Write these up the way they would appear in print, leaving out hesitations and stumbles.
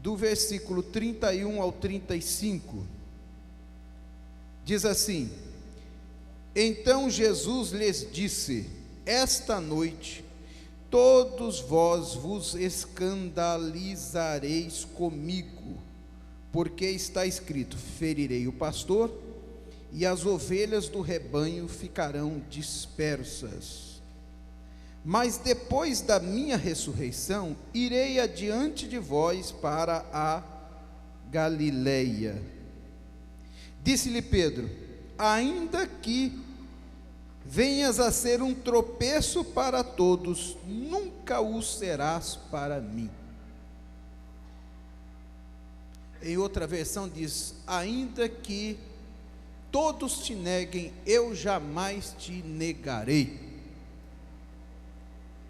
do versículo 31 ao 35, diz assim: Então Jesus lhes disse: Esta noite todos vós vos escandalizareis comigo, porque está escrito: ferirei o pastor, e as ovelhas do rebanho ficarão dispersas. Mas depois da minha ressurreição, irei adiante de vós para a Galileia. Disse-lhe Pedro: ainda que venhas a ser um tropeço para todos, nunca o serás para mim. Em outra versão diz: ainda que todos te neguem, eu jamais te negarei.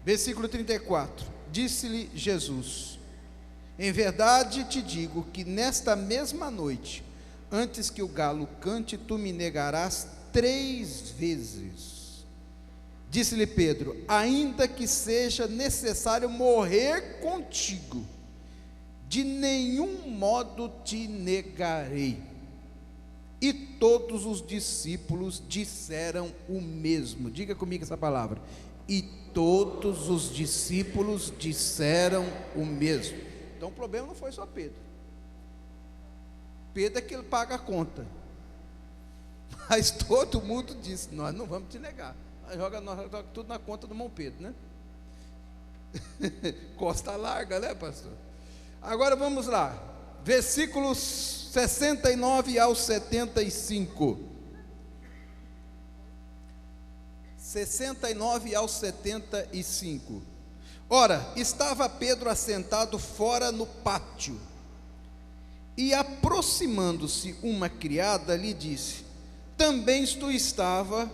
Versículo 34, disse-lhe Jesus: em verdade te digo que nesta mesma noite, antes que o galo cante, tu me negarás 3 vezes. Disse-lhe Pedro: ainda que seja necessário morrer contigo, de nenhum modo te negarei. E todos os discípulos disseram o mesmo. Diga comigo essa palavra: e todos os discípulos disseram o mesmo. Então o problema não foi só Pedro. Pedro é que ele paga a conta. Mas todo mundo disse: nós não vamos te negar. Nós joga tudo na conta do irmão Pedro, né? Costa larga, né, pastor? Agora vamos lá, versículos 69 ao 75. 69 ao 75. Ora, estava Pedro assentado fora no pátio, e aproximando-se uma criada, lhe disse: também tu estava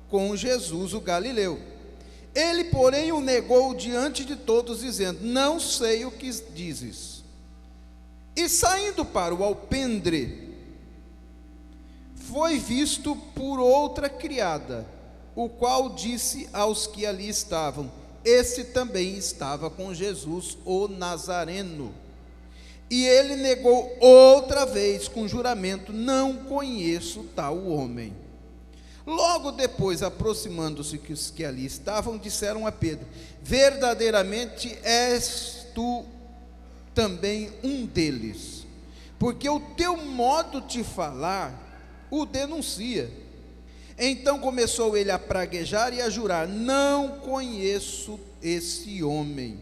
com Jesus o Galileu. Ele, porém, o negou diante de todos, dizendo: não sei o que dizes. E saindo para o alpendre, foi visto por outra criada, o qual disse aos que ali estavam: esse também estava com Jesus o Nazareno. E ele negou outra vez com juramento: não conheço tal homem. Logo depois, aproximando-se os que ali estavam, disseram a Pedro: verdadeiramente és tu também um deles, porque o teu modo de falar o denuncia. Então começou ele a praguejar e a jurar: não conheço esse homem.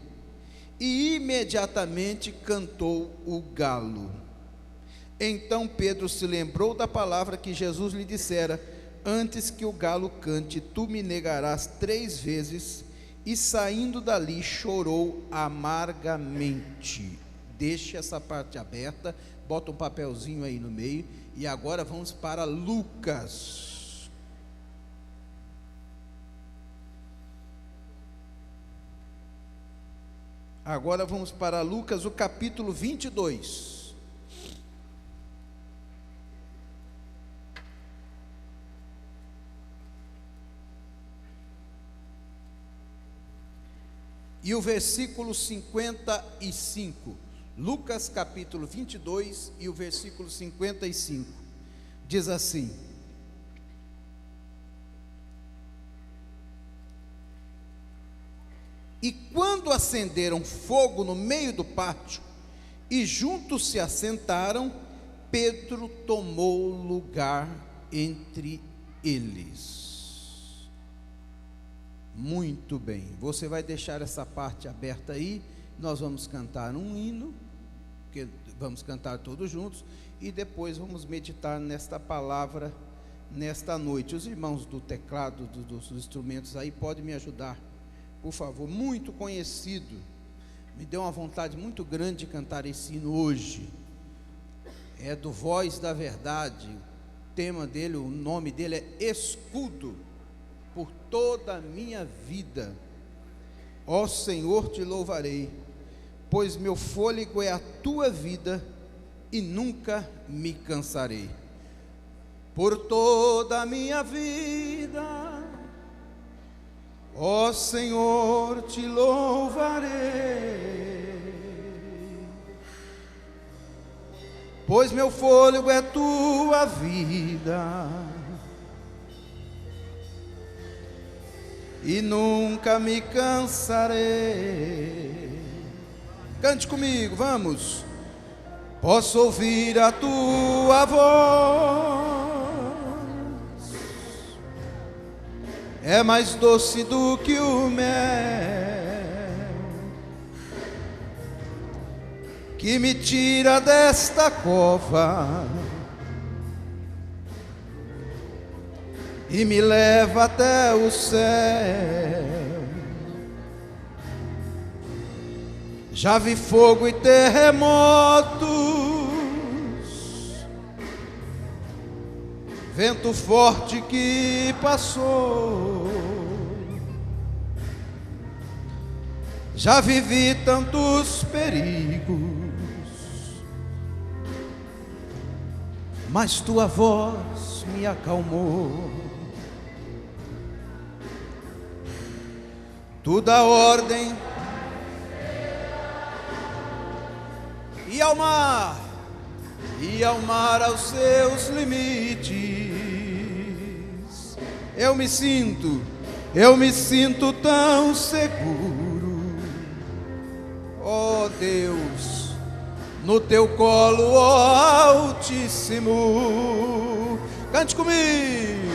E imediatamente cantou o galo. Então Pedro se lembrou da palavra que Jesus lhe dissera: antes que o galo cante, tu me negarás 3 vezes. E saindo dali, chorou amargamente. Deixe essa parte aberta, bota um papelzinho aí no meio. E agora vamos para Lucas. Agora vamos para Lucas, o capítulo 22. E o versículo 55. Lucas capítulo 22 e o versículo 55. Diz assim: e quando acenderam fogo no meio do pátio, e juntos se assentaram, Pedro tomou lugar entre eles. Muito bem, você vai deixar essa parte aberta aí. Nós vamos cantar um hino, que vamos cantar todos juntos, e depois vamos meditar nesta palavra nesta noite. Os irmãos do teclado, dos instrumentos aí, podem me ajudar, por favor. Muito conhecido, me deu uma vontade muito grande de cantar esse hino hoje. É do Voz da Verdade. O tema dele, o nome dele é Escudo por toda a minha vida. Ó Senhor, te louvarei, pois meu fôlego é a tua vida e nunca me cansarei. Por toda a minha vida, ó Senhor, te louvarei, pois meu fôlego é tua vida, e nunca me cansarei. Cante comigo, vamos. Posso ouvir a tua voz, é mais doce do que o mel, que me tira desta cova e me leva até o céu. Já vi fogo e terremotos, vento forte que passou. Já vivi tantos perigos, mas tua voz me acalmou. Tu dá ordem e ao mar aos seus limites. Eu me sinto tão seguro, ó Deus, no teu colo, ó Altíssimo. Cante comigo.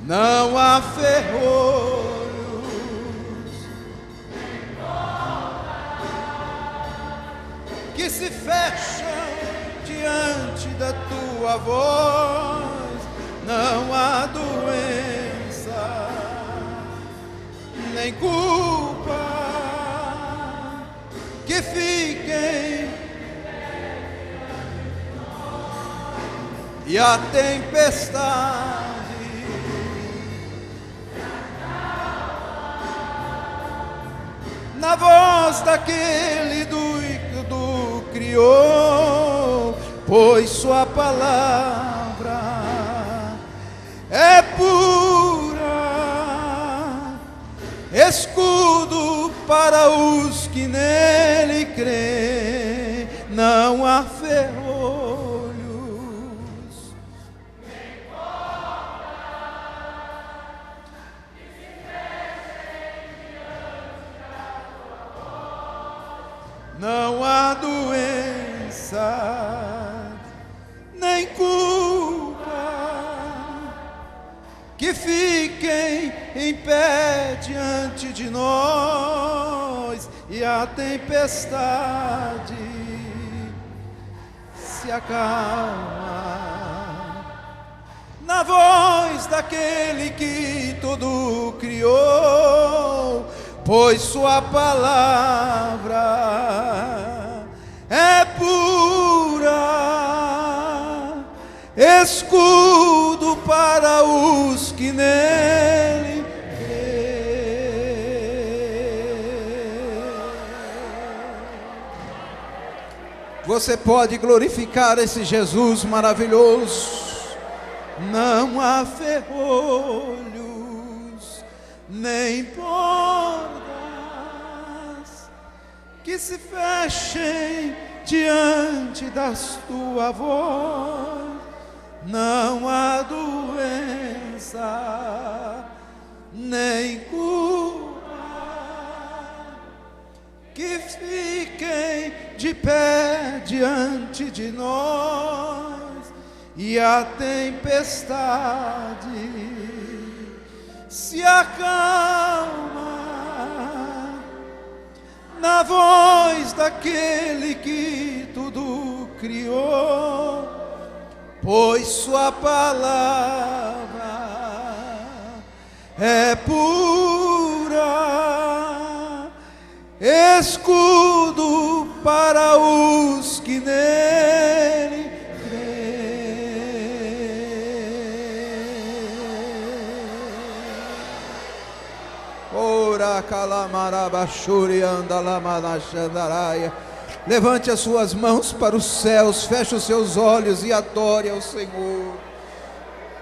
Não há ferrolhos que se fecham diante da tua voz, não há doença, nem culpa que fiquem, e a tempestade na voz daquele do criou, pois sua palavra é pura, escudo para os que nele crêem. Não há ferrolhos não há doença, nem culpa que fiquem em pé diante de nós, e a tempestade se acalma na voz daquele que tudo criou, pois sua palavra é pura, escudo para os que nele crêem. Você pode glorificar esse Jesus maravilhoso. Não há ferrolhos, nem portas que se fechem diante das tua voz. Não há doença, nem culpa que fiquem de pé diante de nós, e a tempestade se acalma na voz daquele que tudo criou, pois sua palavra é pura, escudo para os que nele crêem. Levante as suas mãos para os céus, feche os seus olhos e adore ao Senhor.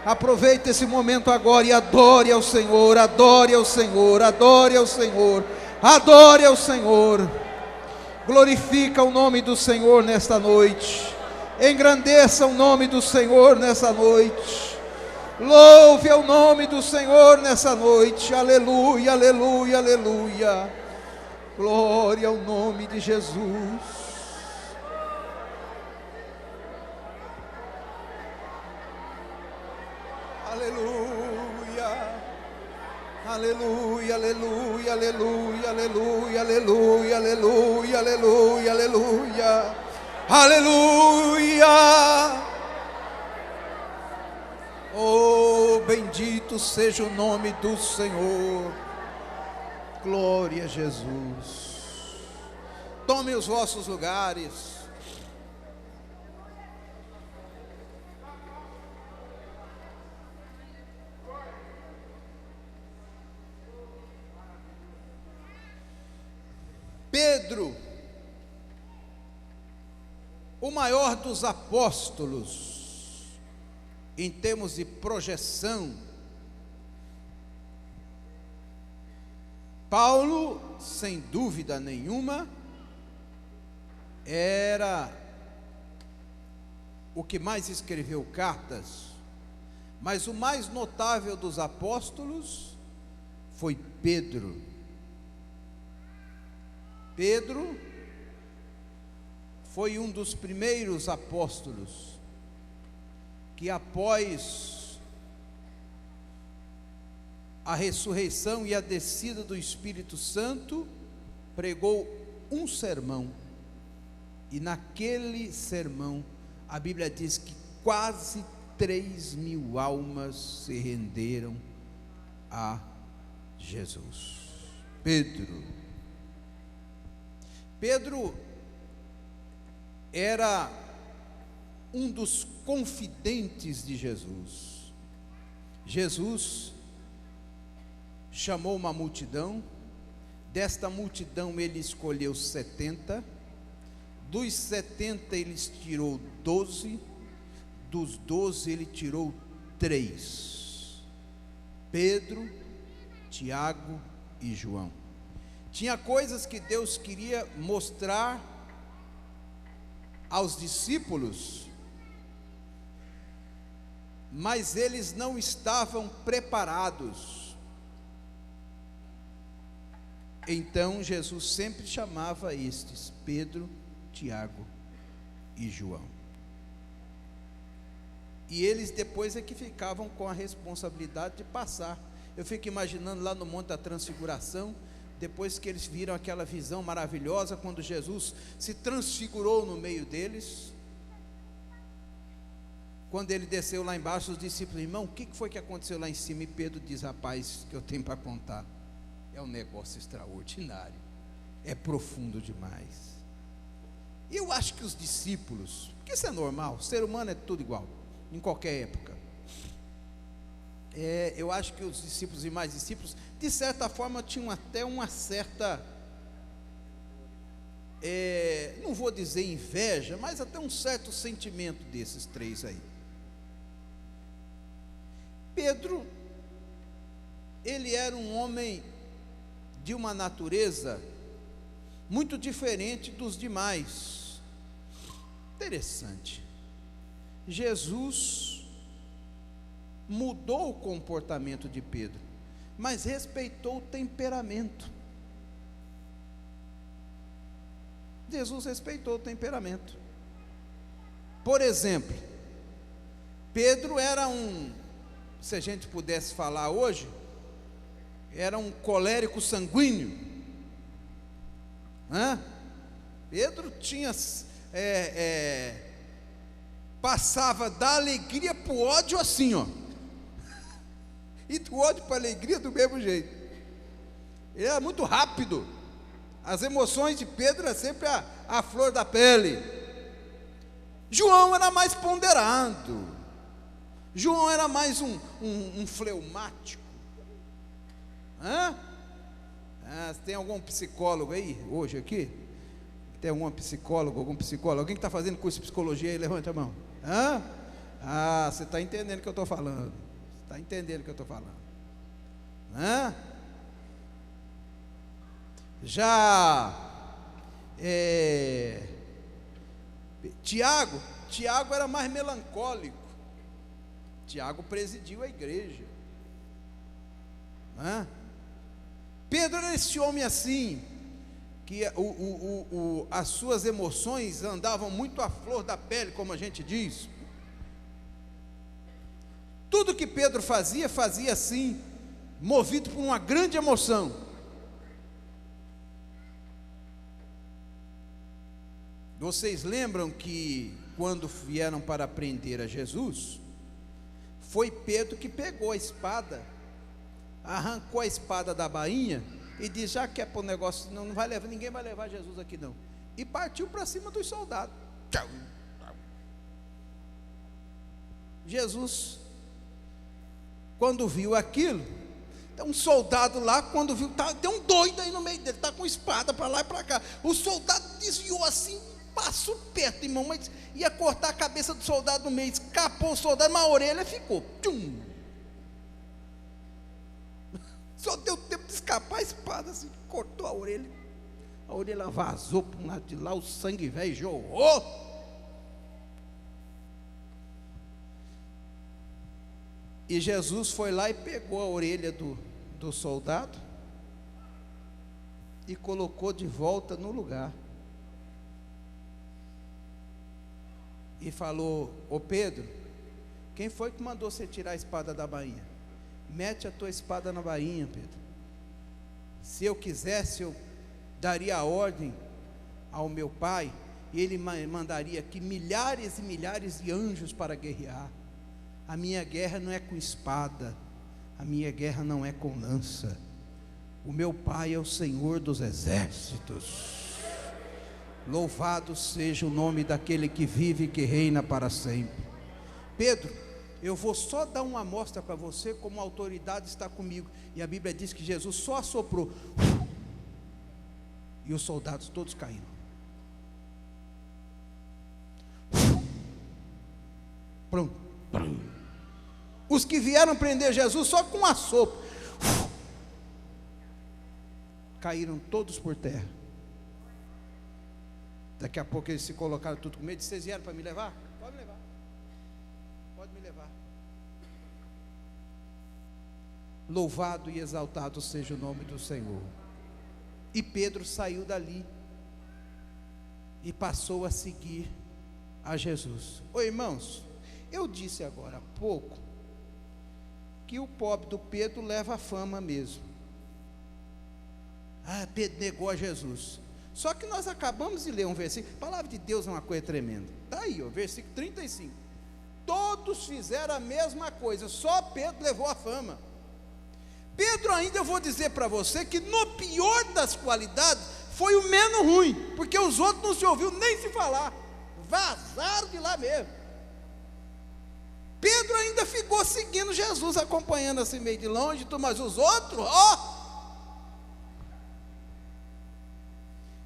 Aproveite esse momento agora e adore ao Senhor, adore ao Senhor, adore ao Senhor, adore ao Senhor. Glorifica o nome do Senhor nesta noite. Engrandeça o nome do Senhor nessa noite. Louve ao nome do Senhor nessa noite. Aleluia, aleluia, aleluia. Glória ao nome de Jesus. Aleluia. Aleluia, aleluia, aleluia, aleluia, aleluia, aleluia, aleluia, aleluia. Aleluia. Oh, bendito seja o nome do Senhor. Glória a Jesus. Tomem os vossos lugares. Pedro, o maior dos apóstolos, em termos de projeção. Paulo, sem dúvida nenhuma, era o que mais escreveu cartas, mas o mais notável dos apóstolos foi Pedro. Pedro foi um dos primeiros apóstolos que, após a ressurreição e a descida do Espírito Santo, pregou um sermão, e naquele sermão a Bíblia diz que quase 3.000 almas se renderam a Jesus. Pedro era um dos confidentes de Jesus. Jesus chamou uma multidão, desta multidão ele escolheu 70, dos 70 ele tirou 12, dos 12 ele tirou 3, Pedro, Tiago e João. Tinha coisas que Deus queria mostrar aos discípulos, mas eles não estavam preparados. Então Jesus sempre chamava estes, Pedro, Tiago e João. E eles depois é que ficavam com a responsabilidade de passar. Eu fico imaginando lá no Monte da Transfiguração, depois que eles viram aquela visão maravilhosa, quando Jesus se transfigurou no meio deles, quando ele desceu lá embaixo, os discípulos: irmão, o que foi que aconteceu lá em cima? E Pedro diz: rapaz, que eu tenho para contar, é um negócio extraordinário, é profundo demais. E eu acho que os discípulos, porque isso é normal, o ser humano é tudo igual, em qualquer época, eu acho que os discípulos e mais discípulos, de certa forma, tinham até uma certa, não vou dizer inveja, mas até um certo sentimento desses três aí. Pedro, ele era um homem de uma natureza muito diferente dos demais. Interessante. Jesus mudou o comportamento de Pedro, mas respeitou o temperamento. Jesus respeitou o temperamento. Por exemplo, Pedro era se a gente pudesse falar hoje, era um colérico sanguíneo. Pedro tinha, passava da alegria para o ódio assim, ó. E do ódio para a alegria do mesmo jeito. Ele era muito rápido. As emoções de Pedro eram sempre a flor da pele. João era mais ponderado. João era mais um fleumático. Tem algum psicólogo aí hoje aqui? Tem algum psicólogo? Alguém que está fazendo curso de psicologia aí, levanta a mão. Você está entendendo o que eu estou falando. Está entendendo o que eu estou falando? Tiago era mais melancólico. Tiago presidiu a igreja. Pedro era esse homem assim, que as suas emoções andavam muito à flor da pele, como a gente diz. Tudo que Pedro fazia assim, movido por uma grande emoção. Vocês lembram que quando vieram para prender a Jesus, foi Pedro que pegou a espada, arrancou a espada da bainha e disse: já que é para o negócio, não vai levar, ninguém vai levar Jesus aqui não. E partiu para cima dos soldados. Jesus, quando viu aquilo, tem um soldado lá, quando viu, tem um doido aí no meio dele, está com espada para lá e para cá. O soldado desviou assim, passou perto, irmão, mas ia cortar a cabeça do soldado no meio, escapou o soldado, mas a orelha ficou. Tchum. Só deu tempo de escapar a espada, assim, cortou a orelha vazou para um lado de lá, o sangue velho jorrou. E Jesus foi lá e pegou a orelha do soldado e colocou de volta no lugar. E falou: ô Pedro, quem foi que mandou você tirar a espada da bainha? Mete a tua espada na bainha, Pedro. Se eu quisesse, eu daria a ordem ao meu pai, e ele mandaria aqui milhares e milhares de anjos para guerrear. A minha guerra não é com espada, a minha guerra não é com lança. O meu pai é o Senhor dos exércitos. Louvado seja o nome daquele que vive e que reina para sempre. Pedro, eu vou só dar uma amostra para você como a autoridade está comigo. E a Bíblia diz que Jesus só assoprou, e os soldados todos caíram. Pronto. Os que vieram prender Jesus só com um assopro, caíram todos por terra. Daqui a pouco eles se colocaram tudo com medo. Vocês vieram para me levar? Pode me levar. Pode me levar. Louvado e exaltado seja o nome do Senhor. E Pedro saiu dali e passou a seguir a Jesus. Ô irmãos, eu disse agora há pouco que o pobre do Pedro leva a fama mesmo. Pedro negou a Jesus. Só que nós acabamos de ler um versículo. A palavra de Deus é uma coisa tremenda. Está aí, versículo 35. Todos fizeram a mesma coisa, só Pedro levou a fama. Pedro, ainda eu vou dizer para você que no pior das qualidades foi o menos ruim, porque os outros não se ouviu nem se falar, vazaram de lá mesmo. Pedro ainda ficou seguindo Jesus, acompanhando assim meio de longe, mas os outros,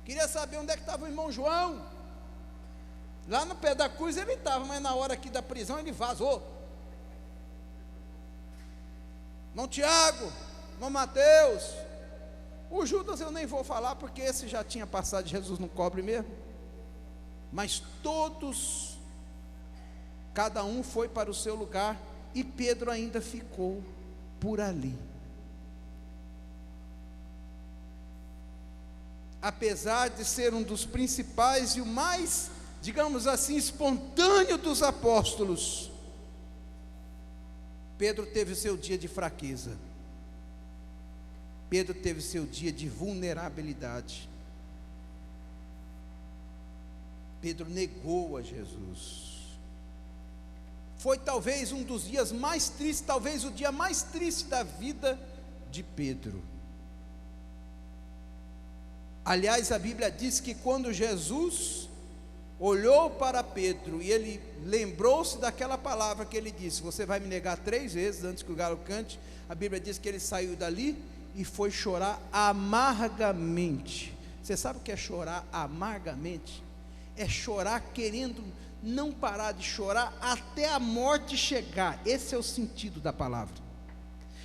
queria saber onde é que estava o irmão João. Lá no pé da cruz ele estava, mas na hora aqui da prisão ele vazou. Irmão Tiago, irmão Mateus, o Judas eu nem vou falar, porque esse já tinha passado de Jesus no cobre mesmo. Mas todos, cada um foi para o seu lugar, e Pedro ainda ficou por ali. Apesar de ser um dos principais e o mais, digamos assim, espontâneo dos apóstolos, Pedro teve o seu dia de fraqueza. Pedro teve o seu dia de vulnerabilidade. Pedro negou a Jesus. Foi talvez um dos dias mais tristes, talvez o dia mais triste da vida de Pedro. Aliás, a Bíblia diz que quando Jesus olhou para Pedro e ele lembrou-se daquela palavra que ele disse: você vai me negar 3 vezes antes que o galo cante. A Bíblia diz que ele saiu dali e foi chorar amargamente. Você sabe o que é chorar amargamente? É chorar querendo não parar de chorar até a morte chegar. Esse é o sentido da palavra.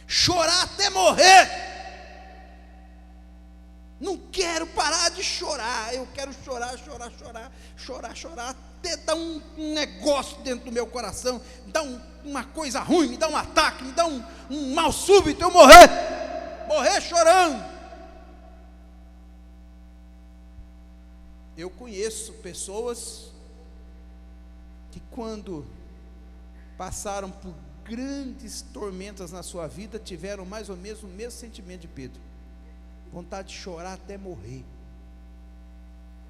Chorar até morrer. Não quero parar de chorar. Eu quero chorar dá um negócio dentro do meu coração, dá uma coisa ruim, me dá um ataque, me dá um mal súbito, eu morrer chorando. Eu conheço pessoas que quando passaram por grandes tormentas na sua vida, tiveram mais ou menos o mesmo sentimento de Pedro, vontade de chorar até morrer.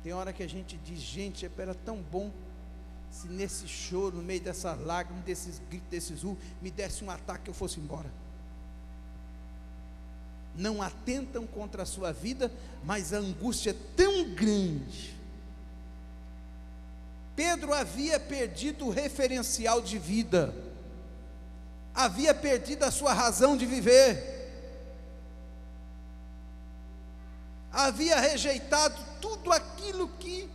Tem hora que a gente diz, gente, era tão bom se nesse choro, no meio dessas lágrimas, desses gritos, desses me desse um ataque, eu fosse embora. Não atentam contra a sua vida, mas a angústia é tão grande. Pedro havia perdido o referencial de vida, havia perdido a sua razão de viver, havia rejeitado tudo aquilo que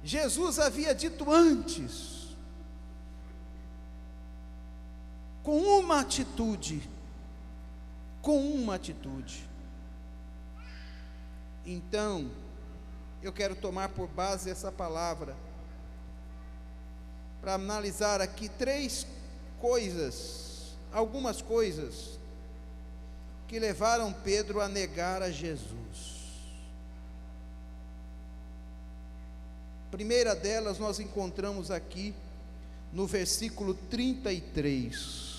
Jesus havia dito antes, com uma atitude. Então, eu quero tomar por base essa palavra, para analisar aqui algumas coisas, que levaram Pedro a negar a Jesus. A primeira delas nós encontramos aqui no versículo 33.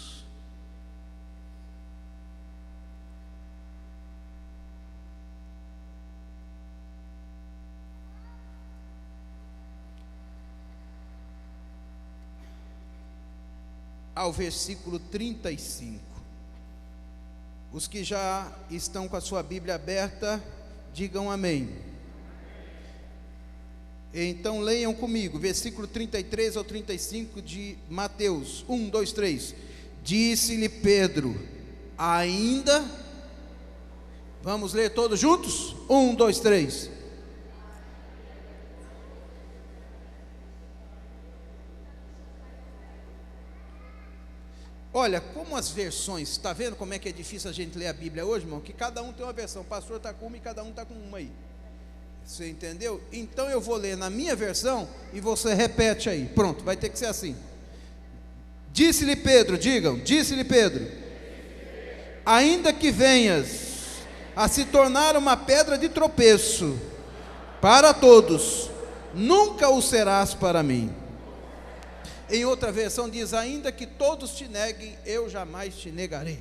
Ao versículo 35. Os que já estão com a sua Bíblia aberta, digam amém. Então leiam comigo, versículo 33 ao 35 de Mateus. 1, 2, 3. Disse-lhe Pedro, ainda. Vamos ler todos juntos? 1, 2, 3. Olha, como as versões, está vendo como é que é difícil a gente ler a Bíblia hoje, irmão? Que cada um tem uma versão, o pastor está com uma e cada um está com uma aí. Você entendeu? Então eu vou ler na minha versão e você repete aí. Pronto, vai ter que ser assim. Disse-lhe Pedro, digam, disse-lhe Pedro, ainda que venhas a se tornar uma pedra de tropeço para todos, nunca o serás para mim. Em outra versão diz, ainda que todos te neguem, eu jamais te negarei.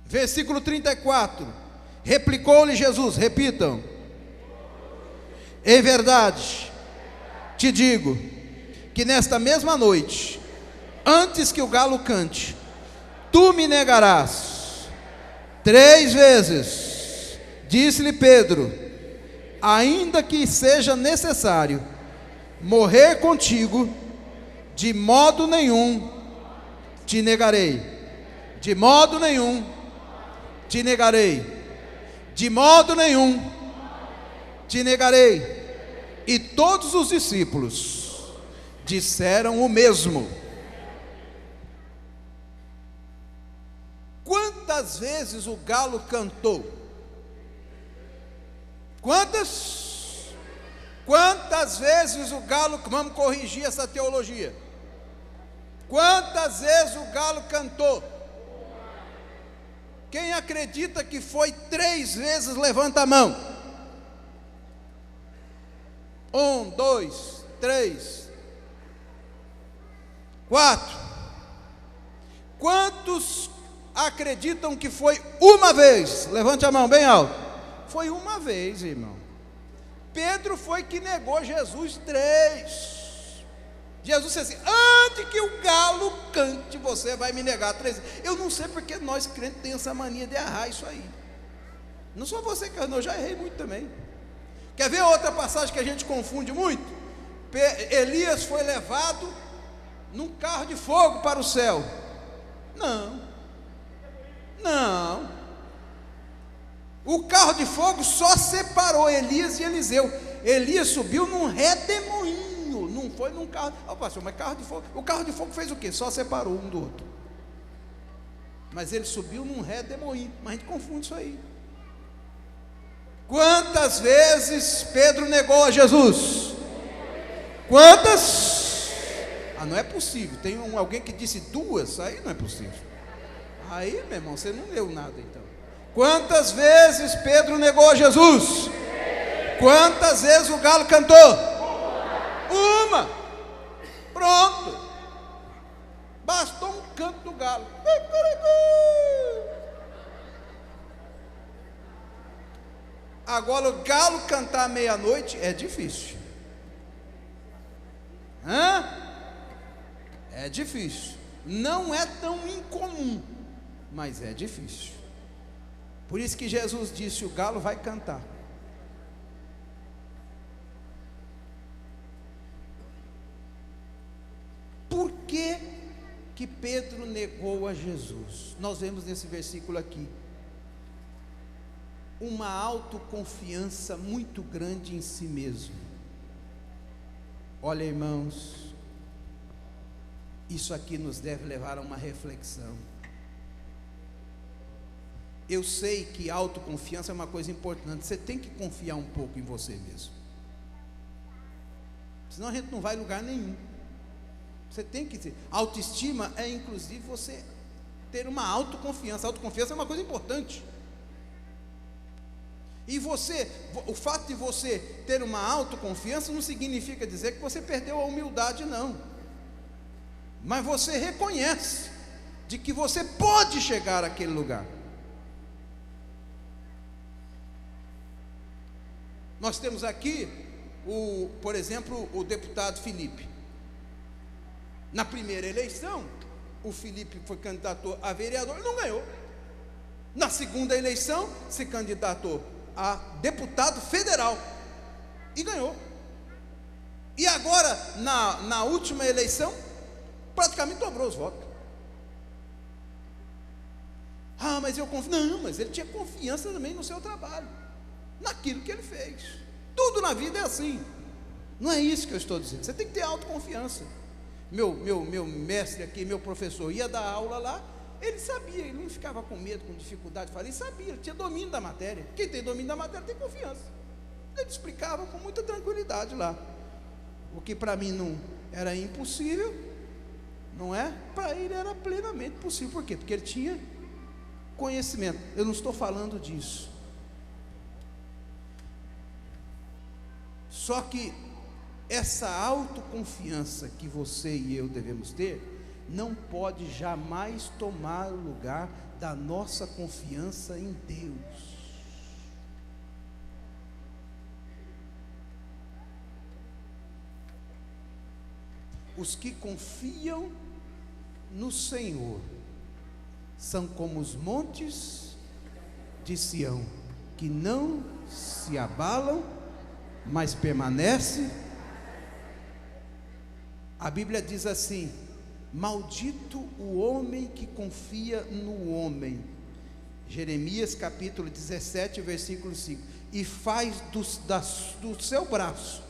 Versículo 34, replicou-lhe Jesus, repitam, em verdade te digo, que nesta mesma noite, antes que o galo cante, tu me negarás 3 vezes. Disse-lhe Pedro, ainda que seja necessário morrer contigo, de modo nenhum te negarei. De modo nenhum te negarei. De modo nenhum te negarei. E todos os discípulos disseram o mesmo. Quantas vezes o galo cantou? Quantas vezes o galo, vamos corrigir essa teologia, quantas vezes o galo cantou? Quem acredita que foi 3 vezes, levanta a mão. 1, 2, 3, 4. Quantos acreditam que foi uma vez? Levante a mão bem alto. Foi uma vez, irmão. Pedro foi que negou Jesus 3. Jesus disse assim, antes que o galo cante, você vai me negar 3 vezes. Eu não sei porque nós crentes temos essa mania de errar isso aí. Não só você que eu já errei muito também. Quer ver outra passagem que a gente confunde muito? Elias foi levado num carro de fogo para o céu. Não. O carro de fogo só separou Elias e Eliseu. Elias subiu num redemoinho, não foi num carro. Pastor, mas carro de fogo. O carro de fogo fez o quê? Só separou um do outro. Mas ele subiu num redemoinho. Mas a gente confunde isso aí. Quantas vezes Pedro negou a Jesus? Quantas? Ah, não é possível. Tem alguém que disse 2, aí não é possível. Aí, meu irmão, você não leu nada então. Quantas vezes Pedro negou Jesus? Quantas vezes o galo cantou? Uma. Pronto. Bastou um canto do galo. Agora o galo cantar meia-noite é difícil. É difícil. Não é tão incomum, mas é difícil. Por isso que Jesus disse: o galo vai cantar. Por que Pedro negou a Jesus? Nós vemos nesse versículo aqui uma autoconfiança muito grande em si mesmo. Olha, irmãos, isso aqui nos deve levar a uma reflexão. Eu sei que autoconfiança é uma coisa importante. Você tem que confiar um pouco em você mesmo, senão a gente não vai em lugar nenhum. Você tem que ter autoestima, é inclusive você ter uma autoconfiança. Autoconfiança é uma coisa importante. E o fato de você ter uma autoconfiança não significa dizer que você perdeu a humildade, não. Mas você reconhece de que você pode chegar àquele lugar. Nós temos aqui, por exemplo, o deputado Felipe. Na primeira eleição, o Felipe foi candidato a vereador e não ganhou. Na segunda eleição, se candidatou a deputado federal e ganhou. E agora, na última eleição, praticamente dobrou os votos. Ah, mas eu confio. Não, mas ele tinha confiança também no seu trabalho, naquilo que ele fez. Tudo na vida é assim. Não é isso que eu estou dizendo. Você tem que ter autoconfiança. Meu mestre aqui, meu professor, ia dar aula lá, ele sabia, ele não ficava com medo, com dificuldade, ele sabia, ele tinha domínio da matéria. Quem tem domínio da matéria tem confiança. Ele explicava com muita tranquilidade lá. O que para mim não era impossível, não é? Para ele era plenamente possível. Por quê? Porque ele tinha conhecimento. Eu não estou falando disso. Só que essa autoconfiança que você e eu devemos ter, não pode jamais tomar o lugar da nossa confiança em Deus. Os que confiam no Senhor são como os montes de Sião, que não se abalam, mas permanece. A Bíblia diz assim: maldito o homem que confia no homem. Jeremias capítulo 17, versículo 5. E faz do seu braço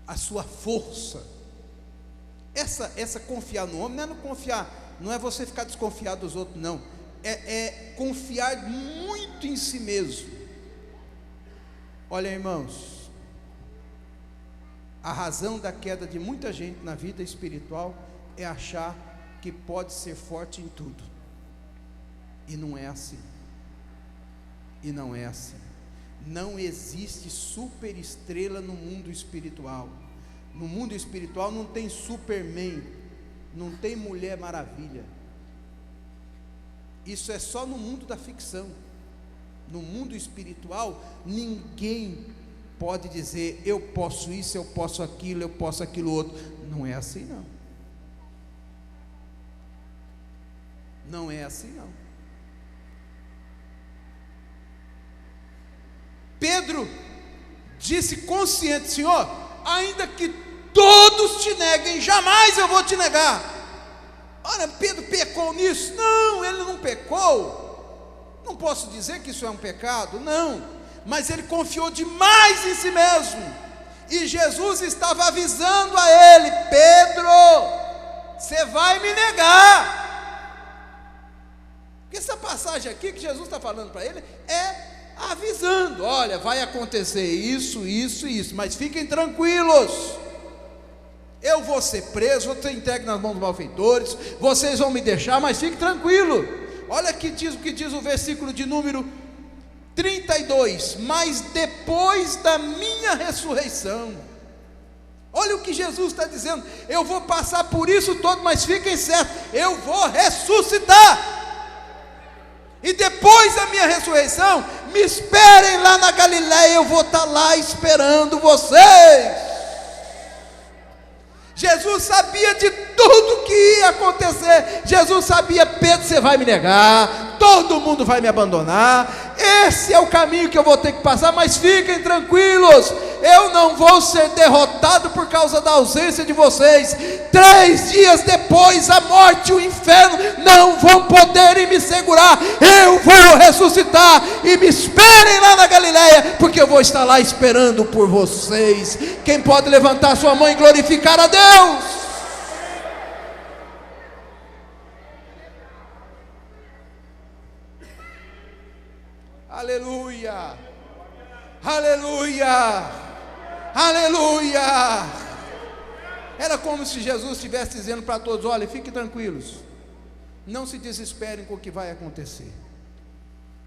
a sua força. Essa confiar no homem não é você ficar desconfiado dos outros, não. É confiar muito em si mesmo. Olha, irmãos, a razão da queda de muita gente na vida espiritual é achar que pode ser forte em tudo. E não é assim. E não é assim. Não existe super estrela no mundo espiritual. No mundo espiritual não tem Superman, não tem Mulher Maravilha. Isso é só no mundo da ficção. No mundo espiritual, ninguém pode dizer: eu posso isso, eu posso aquilo, eu posso aquilo outro. Não é assim, não. Não é assim, não. Pedro disse consciente: Senhor, ainda que todos te neguem, jamais eu vou te negar. Olha, Pedro pecou nisso? Não, ele não pecou. Não posso dizer que isso é um pecado, não. Mas ele confiou demais em si mesmo. E Jesus estava avisando a ele: Pedro, você vai me negar. Porque essa passagem aqui que Jesus está falando para ele é avisando: olha, vai acontecer isso, isso e isso, mas fiquem tranquilos, eu vou ser preso, vou ser entregue nas mãos dos malfeitores, vocês vão me deixar, mas fique tranquilo. Olha o que diz o versículo de número 32: mas depois da minha ressurreição. Olha o que Jesus está dizendo: eu vou passar por isso todo, mas fiquem certos, eu vou ressuscitar. E depois da minha ressurreição, me esperem lá na Galileia, eu vou estar lá esperando vocês. Jesus sabia de tudo que ia acontecer. Jesus sabia: Pedro, você vai me negar, todo mundo vai me abandonar, esse é o caminho que eu vou ter que passar, mas fiquem tranquilos, eu não vou ser derrotado por causa da ausência de vocês. 3 dias depois, a morte e o inferno não vão poder me segurar, eu vou ressuscitar, e me esperem lá na Galileia, porque eu vou estar lá esperando por vocês. Quem pode levantar sua mão e glorificar a Deus? Aleluia, aleluia, aleluia. Era como se Jesus estivesse dizendo para todos: olha, fiquem tranquilos, não se desesperem com o que vai acontecer,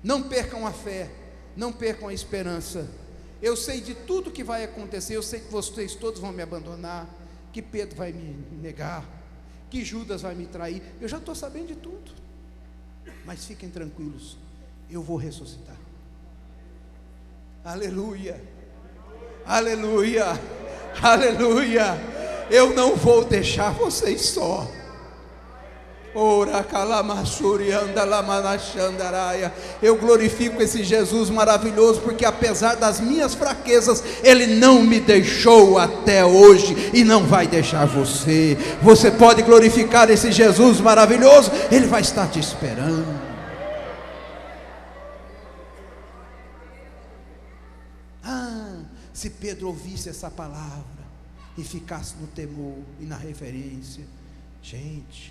não percam a fé, não percam a esperança. Eu sei de tudo que vai acontecer, eu sei que vocês todos vão me abandonar, que Pedro vai me negar, que Judas vai me trair, eu já estou sabendo de tudo, mas fiquem tranquilos, eu vou ressuscitar. Aleluia, aleluia, aleluia. Eu não vou deixar vocês só. Eu glorifico esse Jesus maravilhoso, porque apesar das minhas fraquezas, Ele não me deixou até hoje, e não vai deixar você. Você pode glorificar esse Jesus maravilhoso, Ele vai estar te esperando. Se Pedro ouvisse essa palavra e ficasse no temor e na reverência, gente,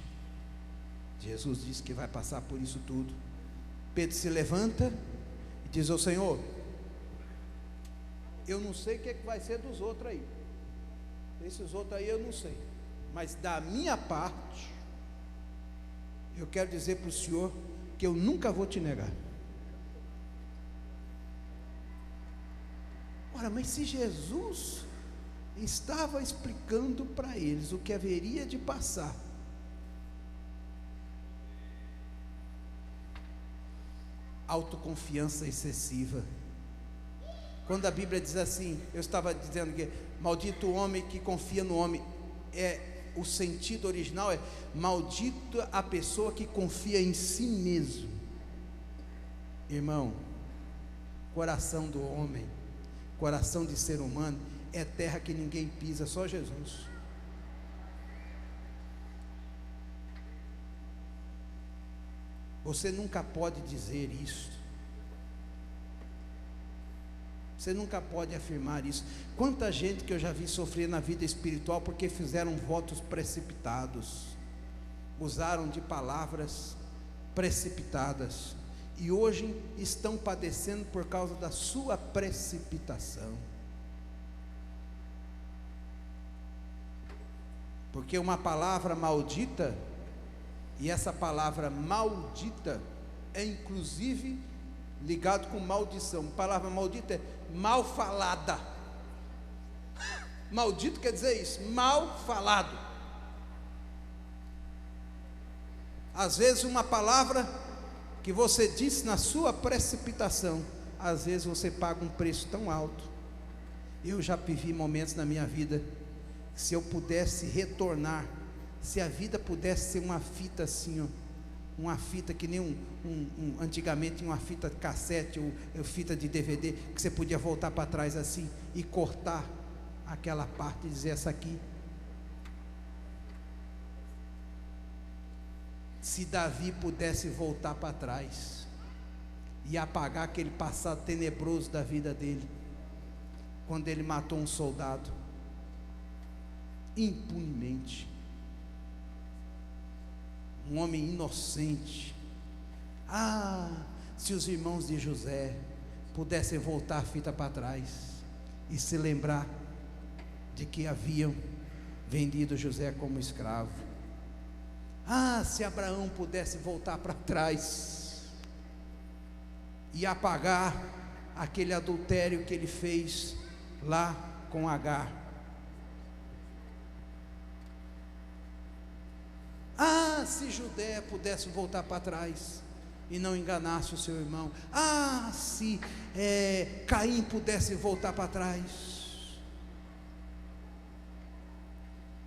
Jesus disse que vai passar por isso tudo. Pedro se levanta e diz ao Senhor: eu não sei o que vai ser dos outros aí, esses outros aí eu não sei, mas da minha parte, eu quero dizer para o Senhor que eu nunca vou te negar. Ora, mas se Jesus estava explicando para eles o que haveria de passar, autoconfiança excessiva. Quando a Bíblia diz assim, eu estava dizendo que maldito o homem que confia no homem, o sentido original é maldito a pessoa que confia em si mesmo. Irmão, coração do homem, coração de ser humano, é terra que ninguém pisa, só Jesus. Você nunca pode dizer isso, você nunca pode afirmar isso. Quanta gente que eu já vi sofrer na vida espiritual porque fizeram votos precipitados, usaram de palavras precipitadas, e hoje estão padecendo por causa da sua precipitação. Porque uma palavra maldita, e essa palavra maldita é inclusive ligado com maldição. A palavra maldita é mal falada. Maldito quer dizer isso, mal falado. Às vezes uma palavra que você disse na sua precipitação, às vezes você paga um preço tão alto. Eu já vivi momentos na minha vida, se eu pudesse retornar, se a vida pudesse ser uma fita assim, ó, uma fita que nem antigamente uma fita cassete ou fita de DVD, que você podia voltar para trás assim e cortar aquela parte e dizer: essa aqui. Se Davi pudesse voltar para trás e apagar aquele passado tenebroso da vida dele, quando ele matou um soldado impunemente, um homem inocente. Se os irmãos de José pudessem voltar a fita para trás e se lembrar de que haviam vendido José como escravo. Ah, se Abraão pudesse voltar para trás e apagar aquele adultério que ele fez lá com Agar. Ah, se Judá pudesse voltar para trás e não enganasse o seu irmão. Ah, se Caim pudesse voltar para trás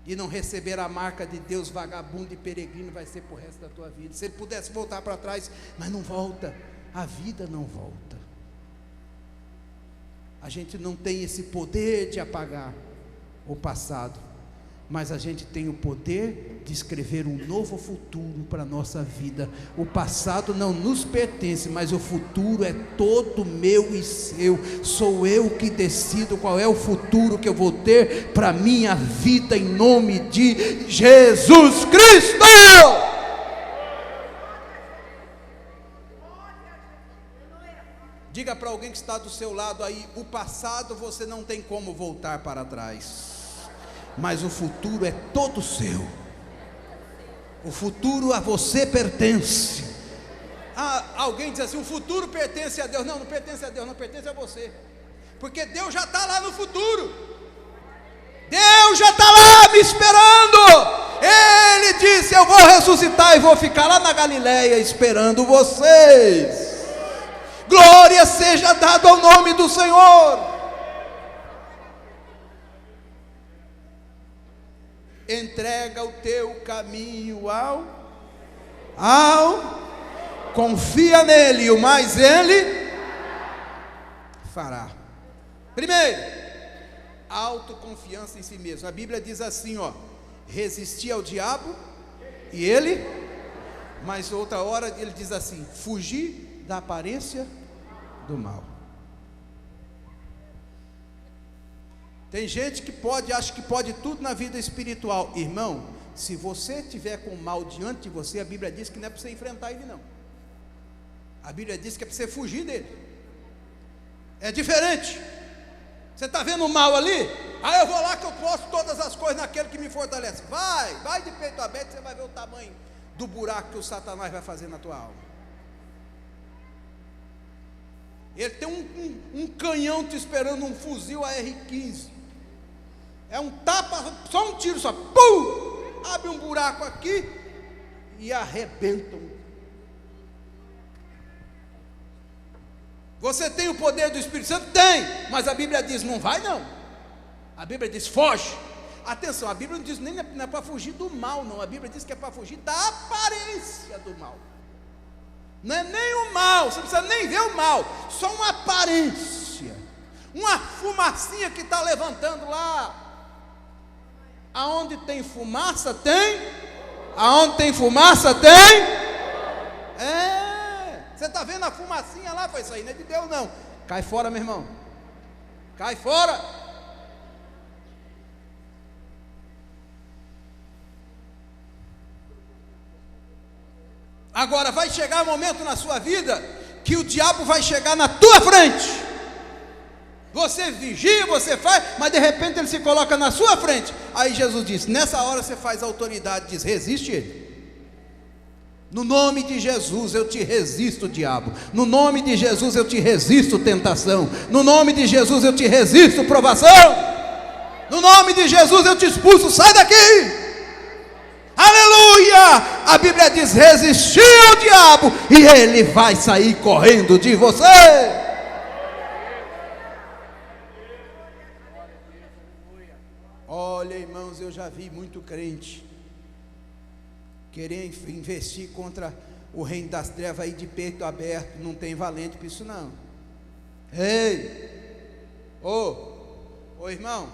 e não receber a marca de Deus, vagabundo e peregrino vai ser para o resto da tua vida. Se ele pudesse voltar para trás, mas não volta, a vida não volta. A gente não tem esse poder de apagar o passado, mas a gente tem o poder de escrever um novo futuro para a nossa vida. O passado não nos pertence, mas o futuro é todo meu e seu. Sou eu que decido qual é o futuro que eu vou ter para a minha vida, em nome de Jesus Cristo. Diga para alguém que está do seu lado aí: o passado você não tem como voltar para trás, mas o futuro é todo seu. O futuro a você pertence. Ah, alguém diz assim: o futuro pertence a Deus. Não, não pertence a Deus, não pertence a você, porque Deus já está lá no futuro. Deus já está lá me esperando. Ele disse: eu vou ressuscitar e vou ficar lá na Galileia esperando vocês. Glória seja dada ao nome do Senhor. Entrega o teu caminho ao confia nele, o mais ele fará. Primeiro, autoconfiança em si mesmo. A Bíblia diz assim, ó: resistir ao diabo e ele, mas outra hora ele diz assim: fugir da aparência do mal. Tem gente que acha que pode tudo na vida espiritual. Irmão, se você tiver com o mal diante de você, a Bíblia diz que não é para você enfrentar ele, não. A Bíblia diz que é para você fugir dele. É diferente. Você está vendo o mal ali? Ah, eu vou lá que eu posso todas as coisas naquele que me fortalece. Vai de peito aberto, você vai ver o tamanho do buraco que o Satanás vai fazer na tua alma. Ele tem um canhão te esperando, um fuzil AR-15. É um tapa, só um tiro só, pum! Abre um buraco aqui e arrebentam. Você tem o poder do Espírito Santo? Tem, mas a Bíblia diz: não vai não. A Bíblia diz: foge. Atenção, a Bíblia não diz nem não é para fugir do mal, não. A Bíblia diz que é para fugir da aparência do mal. Não é nem o mal, você não precisa nem ver o mal, só uma aparência, uma fumacinha que está levantando lá. Aonde tem fumaça tem? Aonde tem fumaça tem? Você está vendo a fumacinha lá? Foi isso aí, não é de Deus não. Cai fora, meu irmão, cai fora. Agora vai chegar um momento na sua vida que o diabo vai chegar na tua frente. Você vigia, você faz, mas de repente ele se coloca na sua frente. Aí Jesus diz: nessa hora você faz autoridade, diz: resiste ele. No nome de Jesus eu te resisto, diabo. No nome de Jesus eu te resisto, tentação. No nome de Jesus eu te resisto, provação. No nome de Jesus eu te expulso, sai daqui. Aleluia! A Bíblia diz: resistir ao diabo e ele vai sair correndo de você. Olha, irmãos, eu já vi muito crente querer investir contra o reino das trevas aí de peito aberto. Não tem valente para isso não. Ei, ô irmão,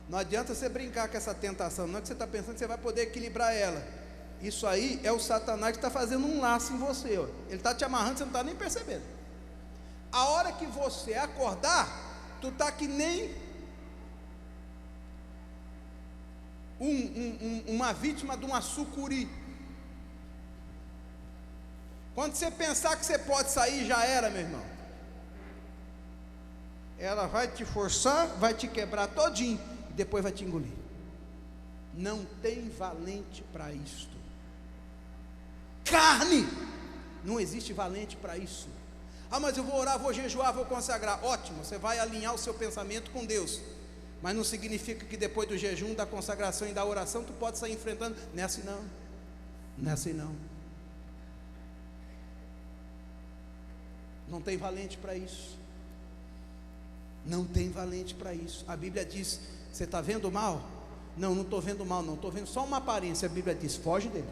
não adianta você brincar com essa tentação, não é que você está pensando que você vai poder equilibrar ela. Isso aí é o Satanás que está fazendo um laço em você, ó. Ele está te amarrando, você não está nem percebendo. A hora que você acordar, tu está que nem uma vítima de uma sucuri. Quando você pensar que você pode sair, já era, meu irmão. ela vai te forçar, vai te quebrar todinho, e depois vai te engolir. Não tem valente para isto. Carne, não existe valente para isso. Ah, mas eu vou orar, vou jejuar, vou consagrar. Ótimo, você vai alinhar o seu pensamento com Deus. Mas não significa que depois do jejum, da consagração e da oração, tu pode sair enfrentando. Não é assim não. Não é assim não. Não tem valente para isso. Não tem valente para isso. A Bíblia diz: você está vendo o mal? Não, não estou vendo o mal, não. Estou vendo só uma aparência. A Bíblia diz: foge dele.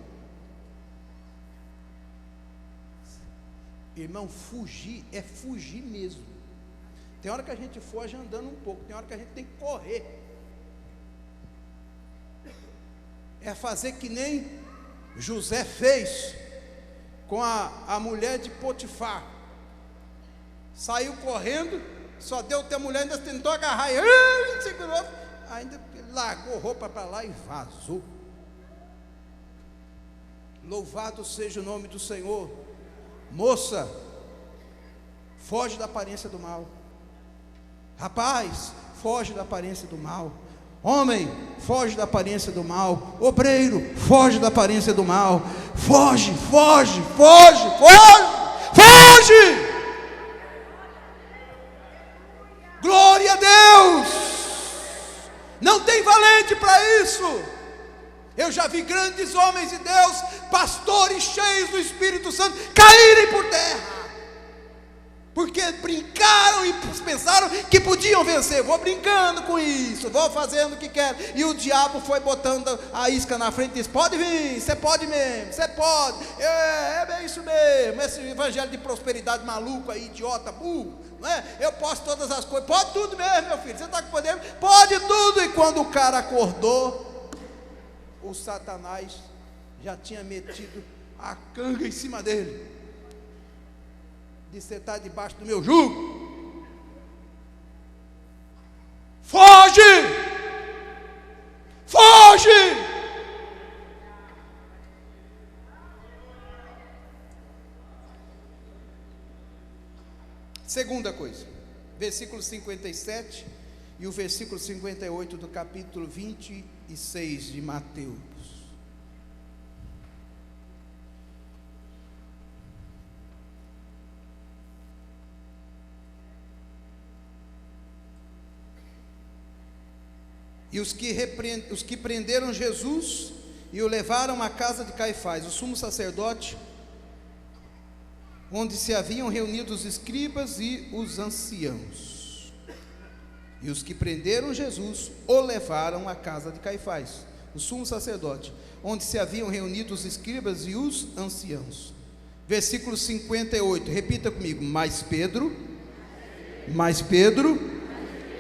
Irmão, fugir é fugir mesmo. Tem hora que a gente foge andando um pouco, tem hora que a gente tem que correr. É fazer que nem José fez com a mulher de Potifar. Saiu correndo, só deu até a mulher, ainda tentou agarrar, e segurou, ainda largou roupa para lá e vazou. Louvado seja o nome do Senhor. Moça, foge da aparência do mal. Rapaz, foge da aparência do mal. Homem, foge da aparência do mal. Obreiro, foge da aparência do mal. Foge, foge, foge, foge, foge. Glória a Deus. Não tem valente para isso. Eu já vi grandes homens de Deus, pastores cheios do Espírito Santo, caírem por terra, porque brincaram e pensaram que podiam vencer. Vou brincando com isso, vou fazendo o que quero, e o diabo foi botando a isca na frente e disse: pode vir, você pode mesmo, você pode, é bem isso mesmo, esse evangelho de prosperidade maluco aí, idiota, burro, não é? Eu posso todas as coisas, pode tudo mesmo, meu filho, você está com poder, pode tudo. E quando o cara acordou, o Satanás já tinha metido a canga em cima dele. Disse: você está debaixo do meu jugo. Foge! Foge! Segunda coisa, versículo 57 e o versículo 58 do capítulo 26 de Mateus. E os que prenderam Jesus e o levaram à casa de Caifás, o sumo sacerdote, onde se haviam reunido os escribas e os anciãos. E os que prenderam Jesus o levaram à casa de Caifás, o sumo sacerdote, onde se haviam reunido os escribas e os anciãos. Versículo 58, repita comigo: Mas Pedro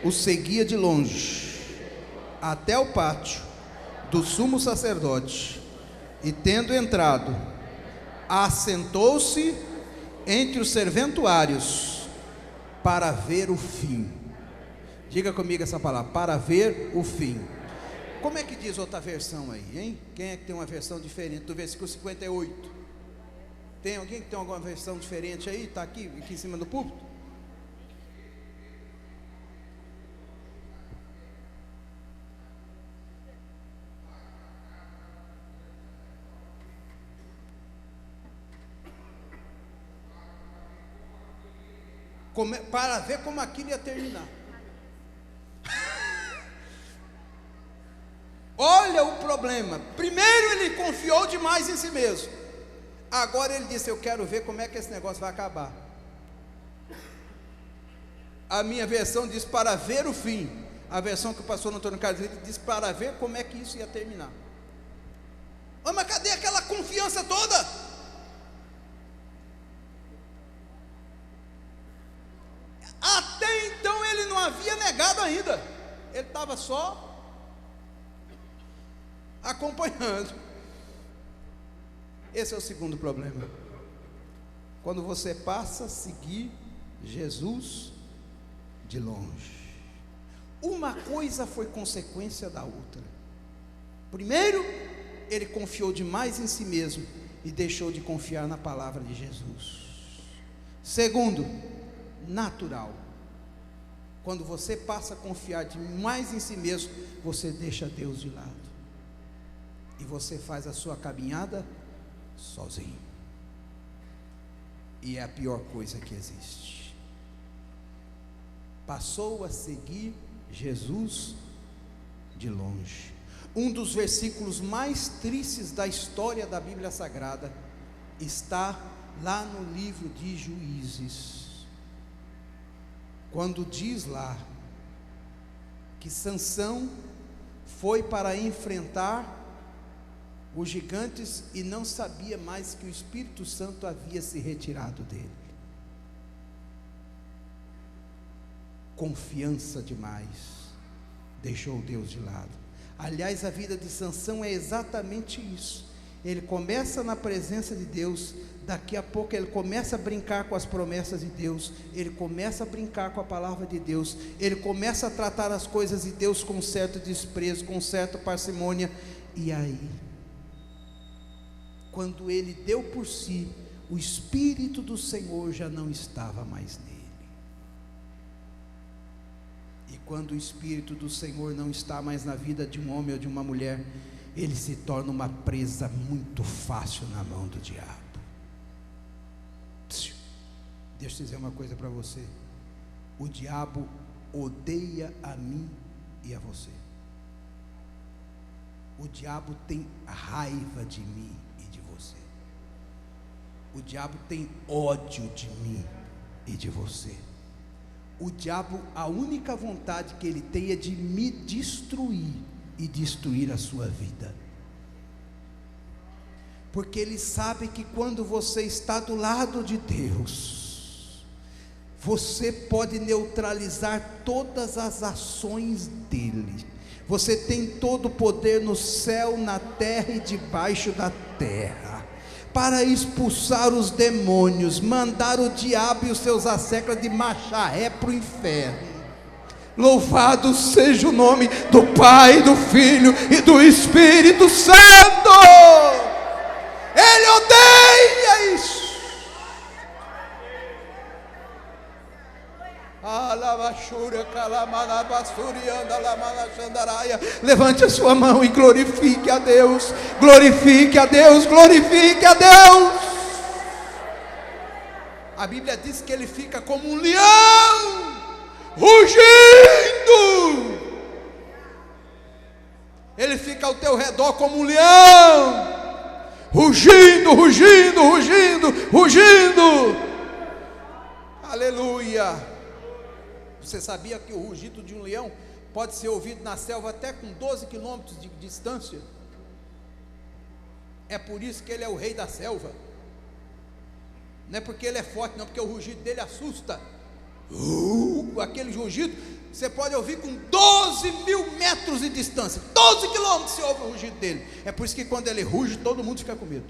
o seguia de longe, até o pátio do sumo sacerdote, e tendo entrado, assentou-se entre os serventuários para ver o fim. Diga comigo essa palavra: para ver o fim. Como é que diz outra versão aí, hein? Quem é que tem uma versão diferente do versículo 58? Tem alguém que tem alguma versão diferente aí? Está aqui em cima do púlpito? Para ver como aquilo ia terminar. Olha o problema. Primeiro ele confiou demais em si mesmo. Agora ele disse: eu quero ver como é que esse negócio vai acabar. A minha versão diz: para ver o fim. A versão que o pastor Antônio Carlos diz: para ver como é que isso ia terminar. Mas cadê aquela confiança toda? Até então ele não havia negado ainda. Ele estava só acompanhando. Esse é o segundo problema. Quando você passa a seguir Jesus de longe. Uma coisa foi consequência da outra. Primeiro, ele confiou demais em si mesmo e deixou de confiar na palavra de Jesus. Segundo, natural. quando você passa a confiar demais em si mesmo, você deixa Deus de lado, e você faz a sua caminhada sozinho, e é a pior coisa que existe. Passou a seguir Jesus de longe. Um dos versículos mais tristes da história da Bíblia Sagrada está lá no livro de Juízes, quando diz lá que Sansão foi para enfrentar os gigantes e não sabia mais que o Espírito Santo havia se retirado dele. Confiança demais, deixou Deus de lado. Aliás, a vida de Sansão é exatamente isso. Ele começa na presença de Deus, daqui a pouco ele começa a brincar com as promessas de Deus, ele começa a brincar com a palavra de Deus, ele começa a tratar as coisas de Deus com certo desprezo, com certa parcimônia, e aí, quando ele deu por si, o Espírito do Senhor já não estava mais nele. E quando o Espírito do Senhor não está mais na vida de um homem ou de uma mulher, ele se torna uma presa muito fácil na mão do diabo. Deixa eu dizer uma coisa para você: o diabo odeia a mim e a você. O diabo tem raiva de mim e de você. O diabo tem ódio de mim e de você. O diabo, a única vontade que ele tem é de me destruir e destruir a sua vida, porque ele sabe que quando você está do lado de Deus, você pode neutralizar todas as ações dele. Você tem todo o poder no céu, na terra e debaixo da terra, para expulsar os demônios, mandar o diabo e os seus asseclas de Macharé para o inferno. Louvado seja o nome do Pai, do Filho e do Espírito Santo. Ele odeia isso. Levante a sua mão e glorifique a Deus. Glorifique a Deus, glorifique a Deus. A Bíblia diz que ele fica como um leão, rugindo. Ele fica ao teu redor como um leão, rugindo, rugindo, rugindo, rugindo. Aleluia. Você sabia que o rugido de um leão pode ser ouvido na selva até com 12 quilômetros de distância? É por isso que ele é o rei da selva. Não é porque ele é forte, não, porque o rugido dele assusta. Aquele rugido você pode ouvir com 12 mil metros de distância, 12 quilômetros você ouve o rugido dele. É por isso que quando ele ruge, todo mundo fica com medo.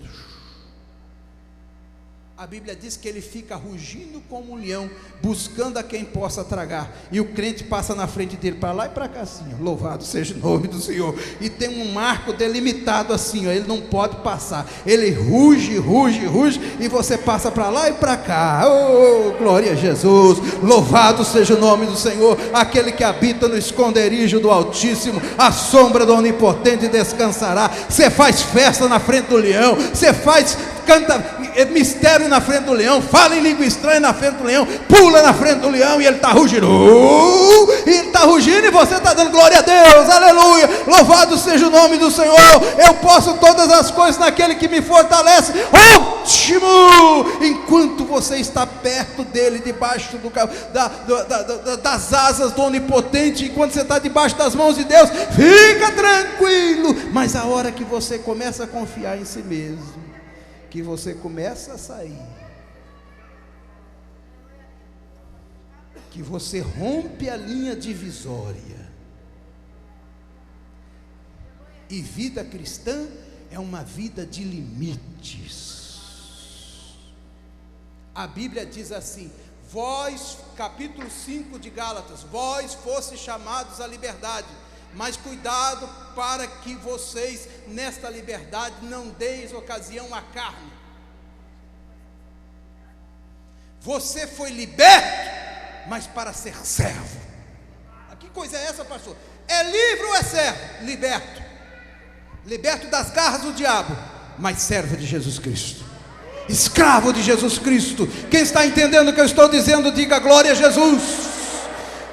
A Bíblia diz que ele fica rugindo como um leão, buscando a quem possa tragar, e o crente passa na frente dele, para lá e para cá assim, ó. Louvado seja o nome do Senhor. E tem um marco delimitado assim, ó. Ele não pode passar, ele ruge, ruge, ruge, e você passa para lá e para cá. Oh, glória a Jesus, louvado seja o nome do Senhor. Aquele que habita no esconderijo do Altíssimo, a sombra do Onipotente descansará. Você faz festa na frente do leão, você canta mistério na frente do leão, fala em língua estranha na frente do leão, pula na frente do leão, e ele está rugindo, ele está rugindo, e você está dando glória a Deus, aleluia, louvado seja o nome do Senhor. Eu posso todas as coisas naquele que me fortalece. Ótimo! Enquanto você está perto dele, debaixo das asas do Onipotente, enquanto você está debaixo das mãos de Deus, fica tranquilo. Mas a hora que você começa a confiar em si mesmo, que você começa a sair, que você rompe a linha divisória, e vida cristã é uma vida de limites. A Bíblia diz assim: vós, capítulo 5 de Gálatas, vós fostes chamados à liberdade, mas cuidado para que vocês nesta liberdade não deis ocasião à carne. Você foi liberto, mas para ser servo. coisa é essa, pastor? É livre ou é servo? Liberto. Liberto das garras do diabo, mas servo de Jesus Cristo, escravo de Jesus Cristo. Quem está entendendo o que eu estou dizendo, diga glória a Jesus.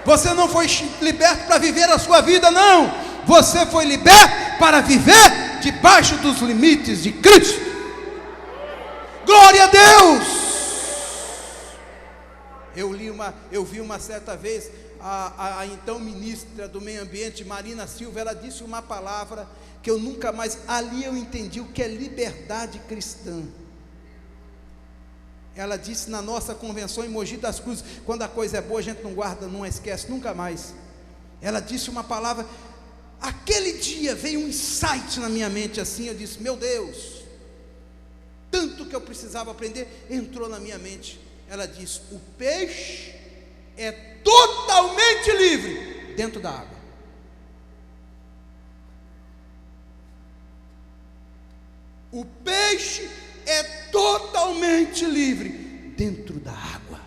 Você não foi liberto para viver a sua vida, não. Você foi liberto para viver debaixo dos limites de Cristo. Glória a Deus. Eu vi uma certa vez a então ministra do meio ambiente, Marina Silva. Ela disse uma palavra que eu nunca mais, ali eu entendi o que é liberdade cristã. Ela disse na nossa convenção em Mogi das Cruzes, quando a coisa é boa a gente não guarda, não esquece nunca mais. Ela disse uma palavra, aquele dia veio um insight na minha mente assim, eu disse, meu Deus, tanto que eu precisava aprender, entrou na minha mente. Ela disse, o peixe é totalmente livre dentro da água. O peixe é totalmente livre dentro da água.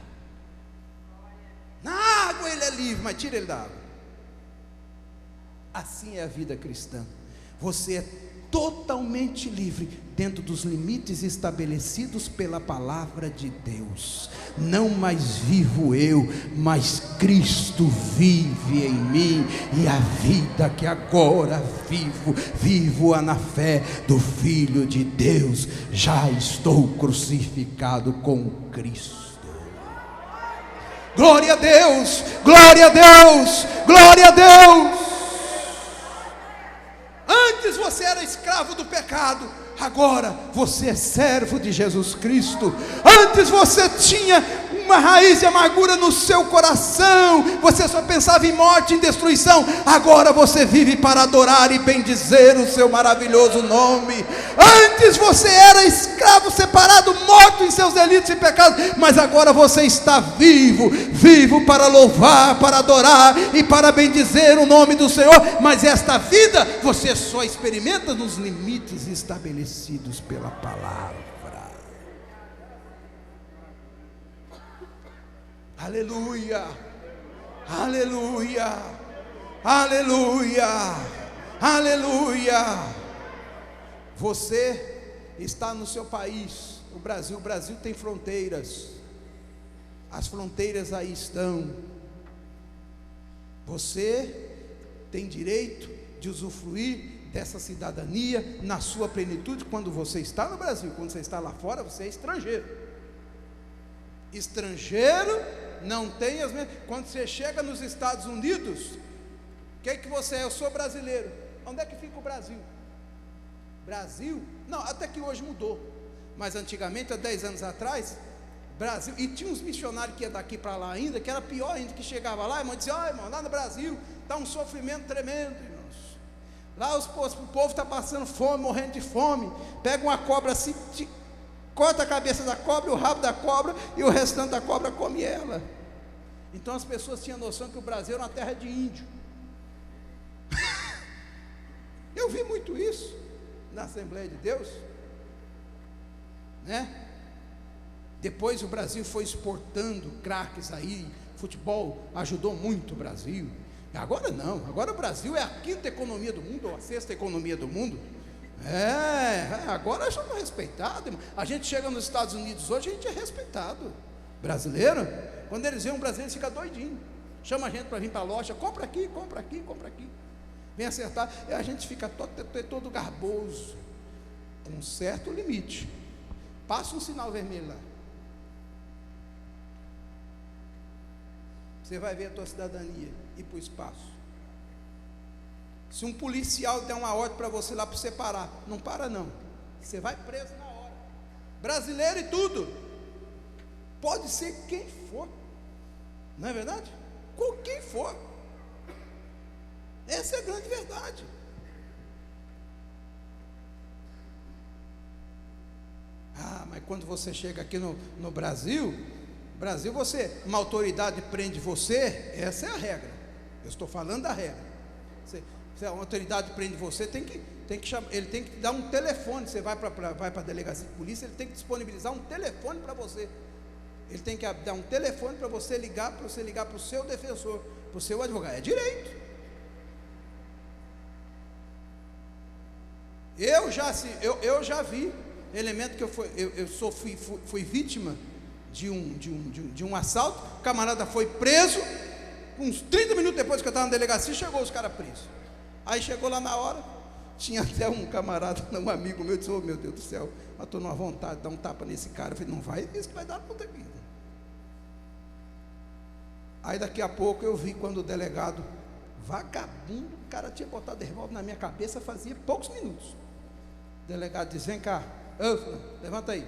Na água ele é livre, mas tira ele da água. Assim é a vida cristã. Você é totalmente livre dentro dos limites estabelecidos pela palavra de Deus. Não mais vivo eu, mas Cristo vive em mim, e a vida que agora vivo-a na fé do Filho de Deus. Já estou crucificado com Cristo. Glória a Deus, glória a Deus, glória a Deus. Antes você era escravo do pecado, agora você é servo de Jesus Cristo. Antes você tinha uma raiz de amargura no seu coração, você só pensava em morte, em destruição. Agora você vive para adorar e bendizer o seu maravilhoso nome. Antes você era escravo, separado, morto em seus delitos e pecados, mas agora você está vivo para louvar, para adorar e para bendizer o nome do Senhor. Mas esta vida você só experimenta nos limites estabelecidos pela palavra. Aleluia, aleluia, aleluia, aleluia. Você está no seu país, o Brasil tem fronteiras, as fronteiras aí estão. Você tem direito de usufruir dessa cidadania na sua plenitude quando você está no Brasil. Quando você está lá fora, você é estrangeiro. Estrangeiro não tem as mesmas. Quando você chega nos Estados Unidos, o que você é? Eu sou brasileiro. Onde é que fica o Brasil? Brasil? Não, até que hoje mudou, mas antigamente, há 10 anos atrás, Brasil, e tinha uns missionários que iam daqui para lá ainda, que era pior ainda, que chegava lá, irmão, dizia, irmão, lá no Brasil está um sofrimento tremendo, irmãos. Lá o povo está passando fome, morrendo de fome. Pega uma cobra assim, corta a cabeça da cobra, o rabo da cobra, e o restante da cobra come ela. Então as pessoas tinham noção que o Brasil era uma terra de índio. Eu vi muito isso na Assembleia de Deus, né? Depois o Brasil foi exportando craques aí, futebol ajudou muito o Brasil. Agora não, agora o Brasil é a 5ª economia do mundo, ou a 6ª economia do mundo. Agora somos respeitados. A gente chega nos Estados Unidos hoje, a gente é respeitado. Brasileiro, quando eles veem um brasileiro, fica doidinho. Chama a gente para vir para a loja, compra aqui, compra aqui, compra aqui. Vem acertar, e a gente fica todo garboso, com um certo limite. Passa um sinal vermelho lá, você vai ver a tua cidadania ir para o espaço. Se um policial der uma ordem para você lá para você parar, não para não, você vai preso na hora. Brasileiro e tudo, pode ser quem for, não é verdade? Com quem for. Essa é a grande verdade. Mas quando você chega aqui no Brasil, uma autoridade prende você, essa é a regra. Eu estou falando da regra. Se a autoridade prende você, ele tem que te dar um telefone. Você vai para a delegacia de polícia, ele tem que disponibilizar um telefone para você. Ele tem que dar um telefone para você ligar, para o seu defensor, para o seu advogado, é direito. Eu já vi elemento que fui vítima de um assalto. O camarada foi preso, uns 30 minutos depois que eu estava na delegacia, chegou os caras presos. Aí chegou lá na hora, tinha até um camarada, um amigo meu, disse: oh meu Deus do céu, eu estou numa vontade de dar um tapa nesse cara. Eu falei: não vai, isso que vai dar puta vida. Aí daqui a pouco eu vi quando o delegado, vagabundo, o cara tinha botado o revólver na minha cabeça fazia poucos minutos. O delegado disse: vem cá, levanta aí,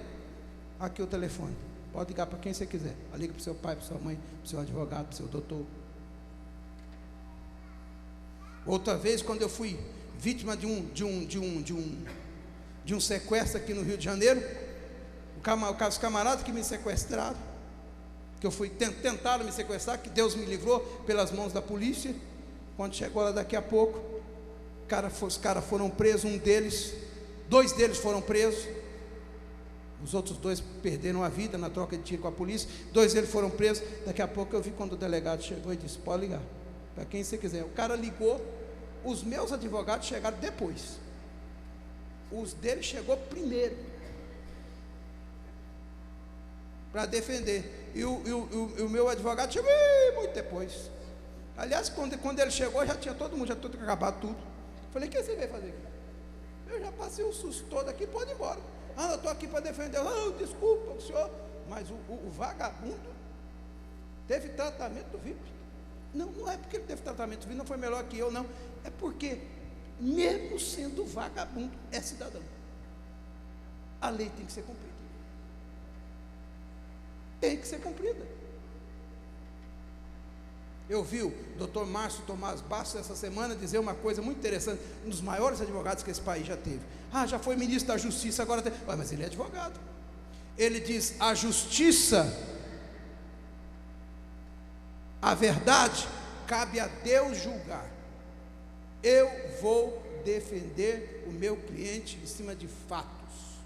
aqui o telefone, pode ligar para quem você quiser, liga para o seu pai, para sua mãe, para o seu advogado, para o seu doutor. Outra vez, quando eu fui vítima de um sequestro aqui no Rio de Janeiro, os camaradas que me sequestraram, que eu fui, tentaram me sequestrar, que Deus me livrou pelas mãos da polícia. Quando chegou lá daqui a pouco, os caras foram presos, dois deles foram presos, os outros dois perderam a vida na troca de tiro com a polícia, dois deles foram presos. Daqui a pouco eu vi quando o delegado chegou e disse: pode ligar, para quem você quiser. O cara ligou, os meus advogados chegaram depois, os dele chegou primeiro, para defender, e o meu advogado chegou muito depois. Aliás, quando ele chegou, já tinha todo mundo, já tinha acabado tudo. Falei: o que você veio fazer aqui? Eu já passei o susto todo aqui, pode ir embora. Eu estou aqui para defender. Desculpa o senhor, mas o vagabundo teve tratamento VIP. Não é porque ele teve tratamento VIP, não foi melhor que eu, não. É porque, mesmo sendo vagabundo, é cidadão. A lei tem que ser cumprida. Tem que ser cumprida. Eu vi o doutor Márcio Tomás Bastos essa semana dizer uma coisa muito interessante, um dos maiores advogados que esse país já teve. Já foi ministro da Justiça, agora tem. Mas ele é advogado. Ele diz: a justiça, a verdade, cabe a Deus julgar. Eu vou defender o meu cliente em cima de fatos.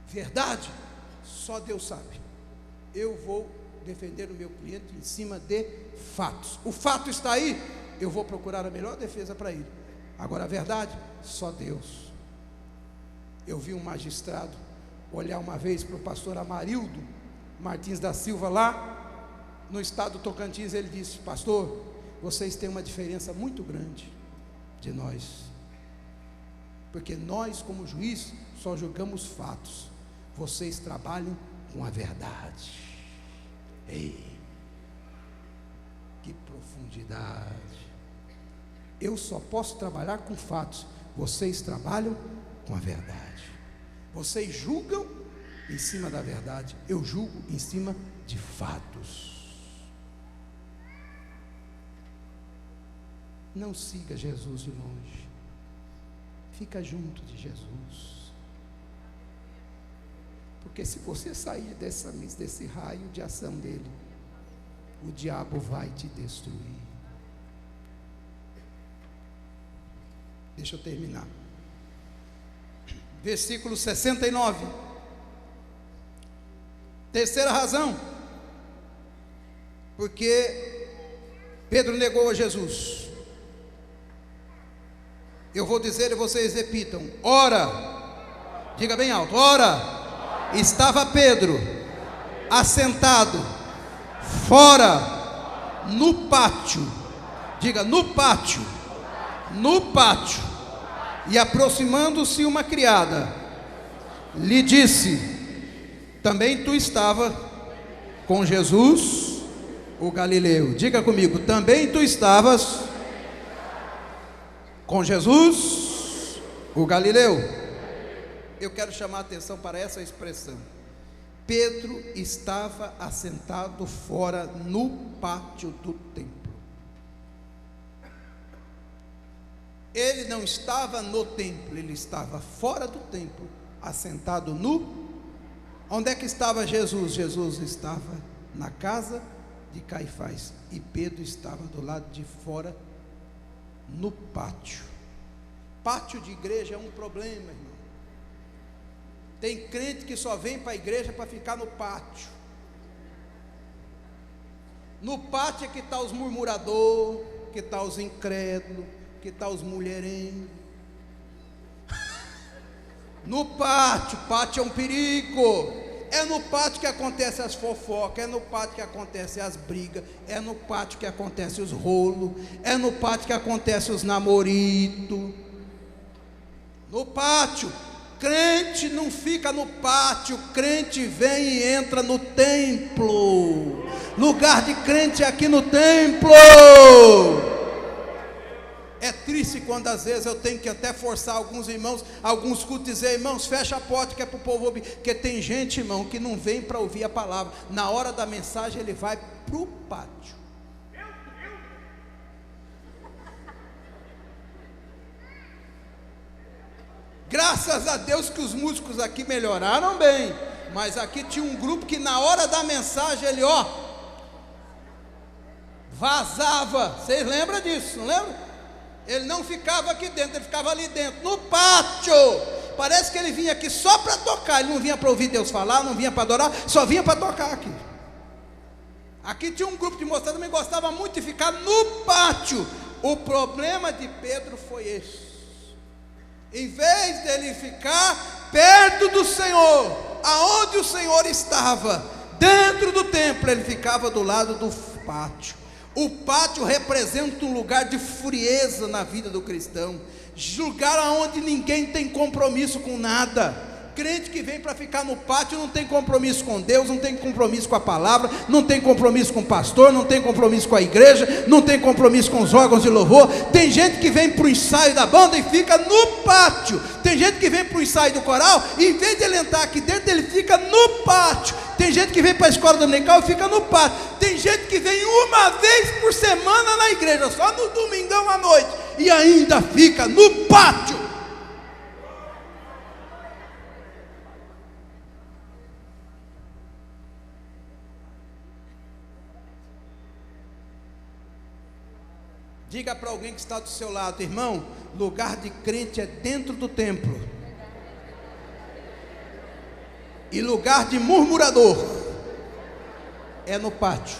Verdade, só Deus sabe. Eu vou defender o meu cliente em cima de fatos. O fato está aí, eu vou procurar a melhor defesa para ele. Agora a verdade, só Deus. Eu vi um magistrado olhar uma vez para o pastor Amarildo Martins da Silva, lá no estado do Tocantins. Ele disse: pastor, vocês têm uma diferença muito grande de nós, porque nós, como juiz, só julgamos fatos, vocês trabalham com a verdade. Ei, que profundidade! Eu só posso trabalhar com fatos, vocês trabalham com a verdade. Vocês julgam em cima da verdade, eu julgo em cima de fatos. Não siga Jesus de longe, fica junto de Jesus, porque se você sair desse raio de ação dele, o diabo vai te destruir. Deixa eu terminar. Versículo 69. Terceira razão, porque Pedro negou a Jesus. Eu vou dizer e vocês repitam: ora, diga bem alto, ora, estava Pedro assentado fora no pátio, diga no pátio, e aproximando-se uma criada, lhe disse: também tu estava com Jesus, o Galileu. Diga comigo: também tu estavas com Jesus, o Galileu. Eu quero chamar a atenção para essa expressão. Pedro estava assentado fora no pátio do templo. Ele não estava no templo, ele estava fora do templo, assentado no... Onde é que estava Jesus? Jesus estava na casa de Caifás, e Pedro estava do lado de fora, no pátio. Pátio de igreja é um problema, irmão. Tem crente que só vem para a igreja para ficar no pátio. No pátio é que está os murmuradores, que está os incrédulos, que está os mulherengos. No pátio, pátio é um perigo. É no pátio que acontecem as fofocas, é no pátio que acontecem as brigas, é no pátio que acontecem os rolos, é no pátio que acontecem os namoritos. No pátio, crente não fica no pátio, crente vem e entra no templo. Lugar de crente é aqui no templo. É triste quando às vezes eu tenho que até forçar alguns irmãos, alguns cultos, dizer: irmãos, fecha a porta que é para o povo ouvir. Porque tem gente, irmão, que não vem para ouvir a palavra. Na hora da mensagem ele vai para o pátio. Graças a Deus que os músicos aqui melhoraram bem. Mas aqui tinha um grupo que na hora da mensagem ele, vazava. Vocês lembram disso, não lembram? Ele não ficava aqui dentro, ele ficava ali dentro, no pátio. Parece que ele vinha aqui só para tocar. Ele não vinha para ouvir Deus falar, não vinha para adorar, só vinha para tocar aqui. Aqui tinha um grupo de moçada que também gostava muito de ficar no pátio. O problema de Pedro foi esse. Em vez dele ficar perto do Senhor, aonde o Senhor estava, dentro do templo, ele ficava do lado do pátio. O pátio representa um lugar de frieza na vida do cristão, lugar onde ninguém tem compromisso com nada. Crente que vem para ficar no pátio não tem compromisso com Deus, não tem compromisso com a palavra, não tem compromisso com o pastor, não tem compromisso com a igreja, não tem compromisso com os órgãos de louvor. Tem gente que vem para o ensaio da banda e fica no pátio. Tem gente que vem para o ensaio do coral e em vez de ele entrar aqui dentro, ele fica no pátio. Tem gente que vem para a escola dominical e fica no pátio. Tem gente que vem uma vez por semana na igreja, só no domingão à noite, e ainda fica no pátio. Diga para alguém que está do seu lado: irmão, lugar de crente é dentro do templo, e lugar de murmurador é no pátio.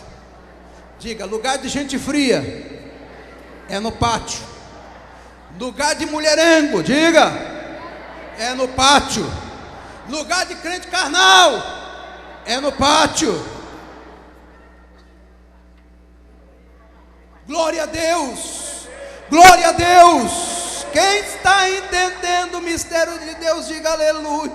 Diga: lugar de gente fria é no pátio. Lugar de mulherengo, diga, é no pátio. Lugar de crente carnal é no pátio. Glória a Deus, glória a Deus. Quem está entendendo o mistério de Deus, diga aleluia.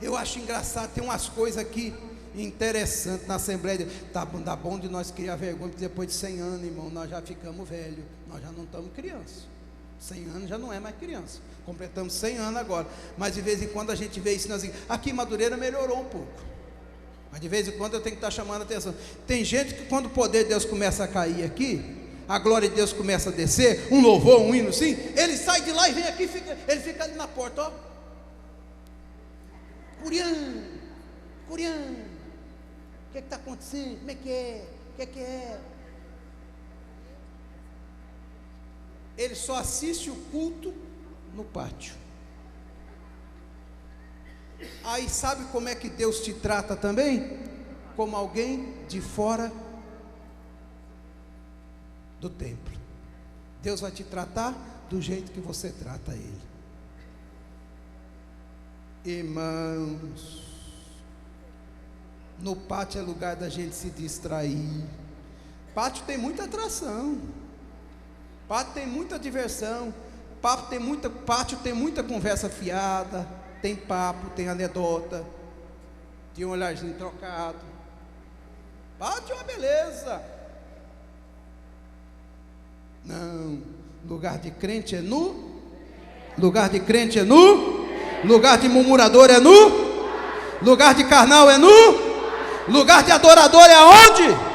Eu acho engraçado, tem umas coisas aqui interessantes na Assembleia. Tá bom de nós criar vergonha, porque depois de 100 anos, irmão, nós já ficamos velhos, nós já não estamos crianças. 100 anos já não é mais criança, completamos 100 anos agora, mas de vez em quando a gente vê isso nas igrejas. Aqui em Madureira melhorou um pouco, mas de vez em quando eu tenho que estar chamando a atenção. Tem gente que quando o poder de Deus começa a cair aqui, a glória de Deus começa a descer, um louvor, um hino assim, ele sai de lá e vem aqui, ele fica ali na porta, Curian, o que está acontecendo? Como é que é? O que é? Ele só assiste o culto no pátio. Aí sabe como é que Deus te trata também? Como alguém de fora do templo. Deus vai te tratar do jeito que você trata Ele. Irmãos, no pátio é lugar da gente se distrair. Pátio tem muita atração, pátio tem muita diversão, pátio tem muita conversa fiada, tem papo, tem anedota, tem um olharzinho trocado. Pátio é uma beleza. Não, lugar de crente é nu, lugar de crente é nu, lugar de murmurador é nu, lugar de carnal é nu, lugar de adorador é aonde?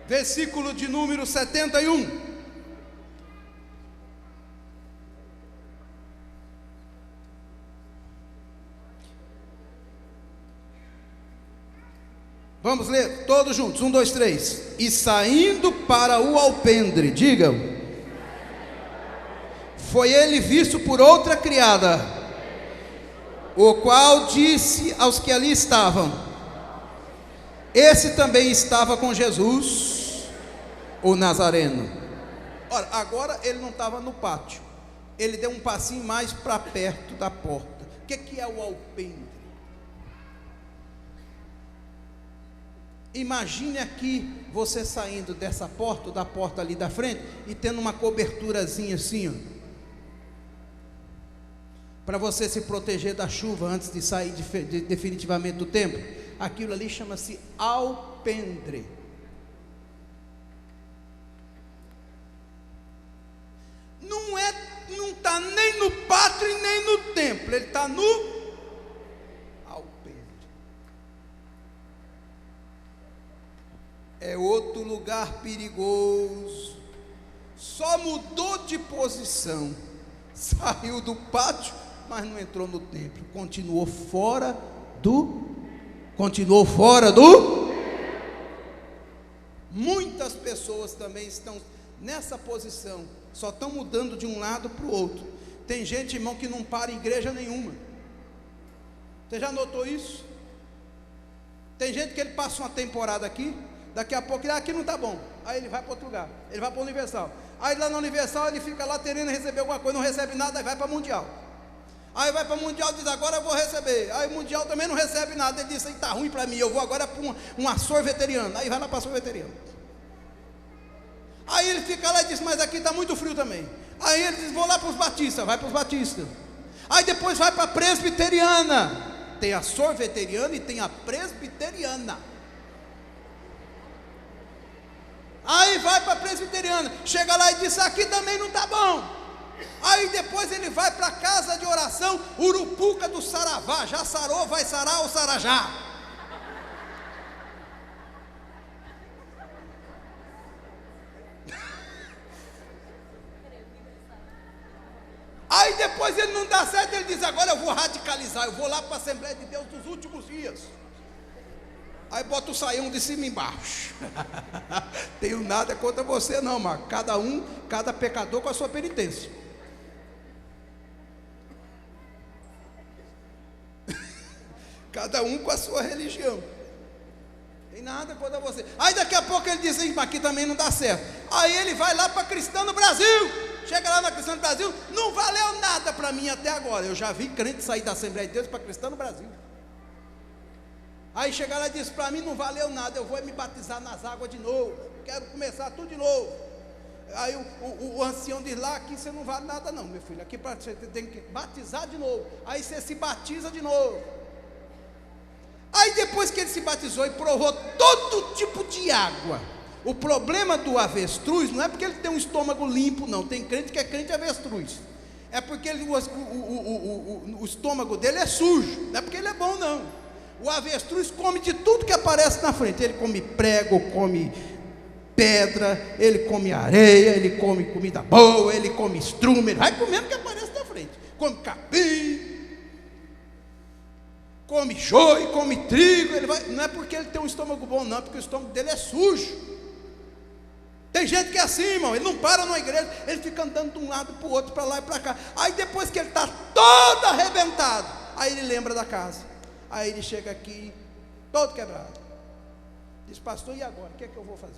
Versículo de número 71. Vamos ler todos juntos, 1, 2, 3. E saindo para o alpendre, digam, foi ele visto por outra criada, o qual disse aos que ali estavam: esse também estava com Jesus, o Nazareno. Ora, agora ele não estava no pátio, ele deu um passinho mais para perto da porta. O que é o alpendre? Imagine aqui você saindo dessa porta, da porta ali da frente, e tendo uma coberturazinha assim, ó, para você se proteger da chuva antes de sair definitivamente do templo. Aquilo ali chama-se alpendre. Não está nem no pátio e nem no templo, ele está no alpendre. É outro lugar perigoso. Só mudou de posição, saiu do pátio, mas não entrou no templo, continuou fora do. Muitas pessoas também estão nessa posição, só estão mudando de um lado para o outro. Tem gente, irmão, que não para em igreja nenhuma. Você já notou isso? Tem gente que ele passa uma temporada aqui, daqui a pouco aqui não está bom, aí ele vai para outro lugar, ele vai para o Universal. Aí lá no Universal ele fica lá querendo receber alguma coisa, não recebe nada, aí vai para Mundial. Aí vai para Mundial e diz: agora eu vou receber. Aí Mundial também não recebe nada, ele diz: aí está ruim para mim, eu vou agora para uma sorveteriana. Aí vai lá para a sorveteriana. Aí ele fica lá e diz: mas aqui está muito frio também. Aí ele diz: vou lá para os batistas, vai para os batistas. Aí depois vai para a presbiteriana. Tem a sorveteriana e tem a presbiteriana. Aí vai para a presbiteriana, chega lá e diz: aqui também não está bom. Aí depois ele vai para a casa de oração Urupuca do Saravá. Já sarou, vai sarar o Sarajá. Aí depois ele não dá certo, ele diz: agora eu vou radicalizar, eu vou lá para a Assembleia de Deus dos últimos dias. Aí bota o saião de cima e embaixo. Tenho nada contra você não, Marco. Cada pecador com a sua penitência. Cada um com a sua religião. Tem nada contra você. Aí daqui a pouco ele diz: aqui também não dá certo. Aí ele vai lá para Cristã no Brasil. Chega lá na Cristã no Brasil, não valeu nada para mim até agora. Eu já vi crente sair da Assembleia de Deus para Cristã no Brasil. Aí chega lá e diz: para mim não valeu nada, eu vou me batizar nas águas de novo, quero começar tudo de novo. Aí o ancião diz: lá aqui você não vale nada não, meu filho, aqui você tem que batizar de novo. Aí você se batiza de novo. Aí depois que ele se batizou e provou todo tipo de água, o problema do avestruz não é porque ele tem um estômago limpo não, tem crente que é crente avestruz, é porque o estômago dele é sujo, não é porque ele é bom não. O avestruz come de tudo que aparece na frente, ele come prego, come pedra, ele come areia, ele come comida boa, ele come estrume, ele vai comendo o que aparece na frente, come capim, come joio, come trigo, não é porque ele tem um estômago bom não, é porque o estômago dele é sujo. Tem gente que é assim, irmão, ele não para numa igreja, ele fica andando de um lado para o outro, para lá e para cá. Aí depois que ele está todo arrebentado, aí ele lembra da casa. Aí ele chega aqui, todo quebrado. Diz: pastor, e agora? O que é que eu vou fazer?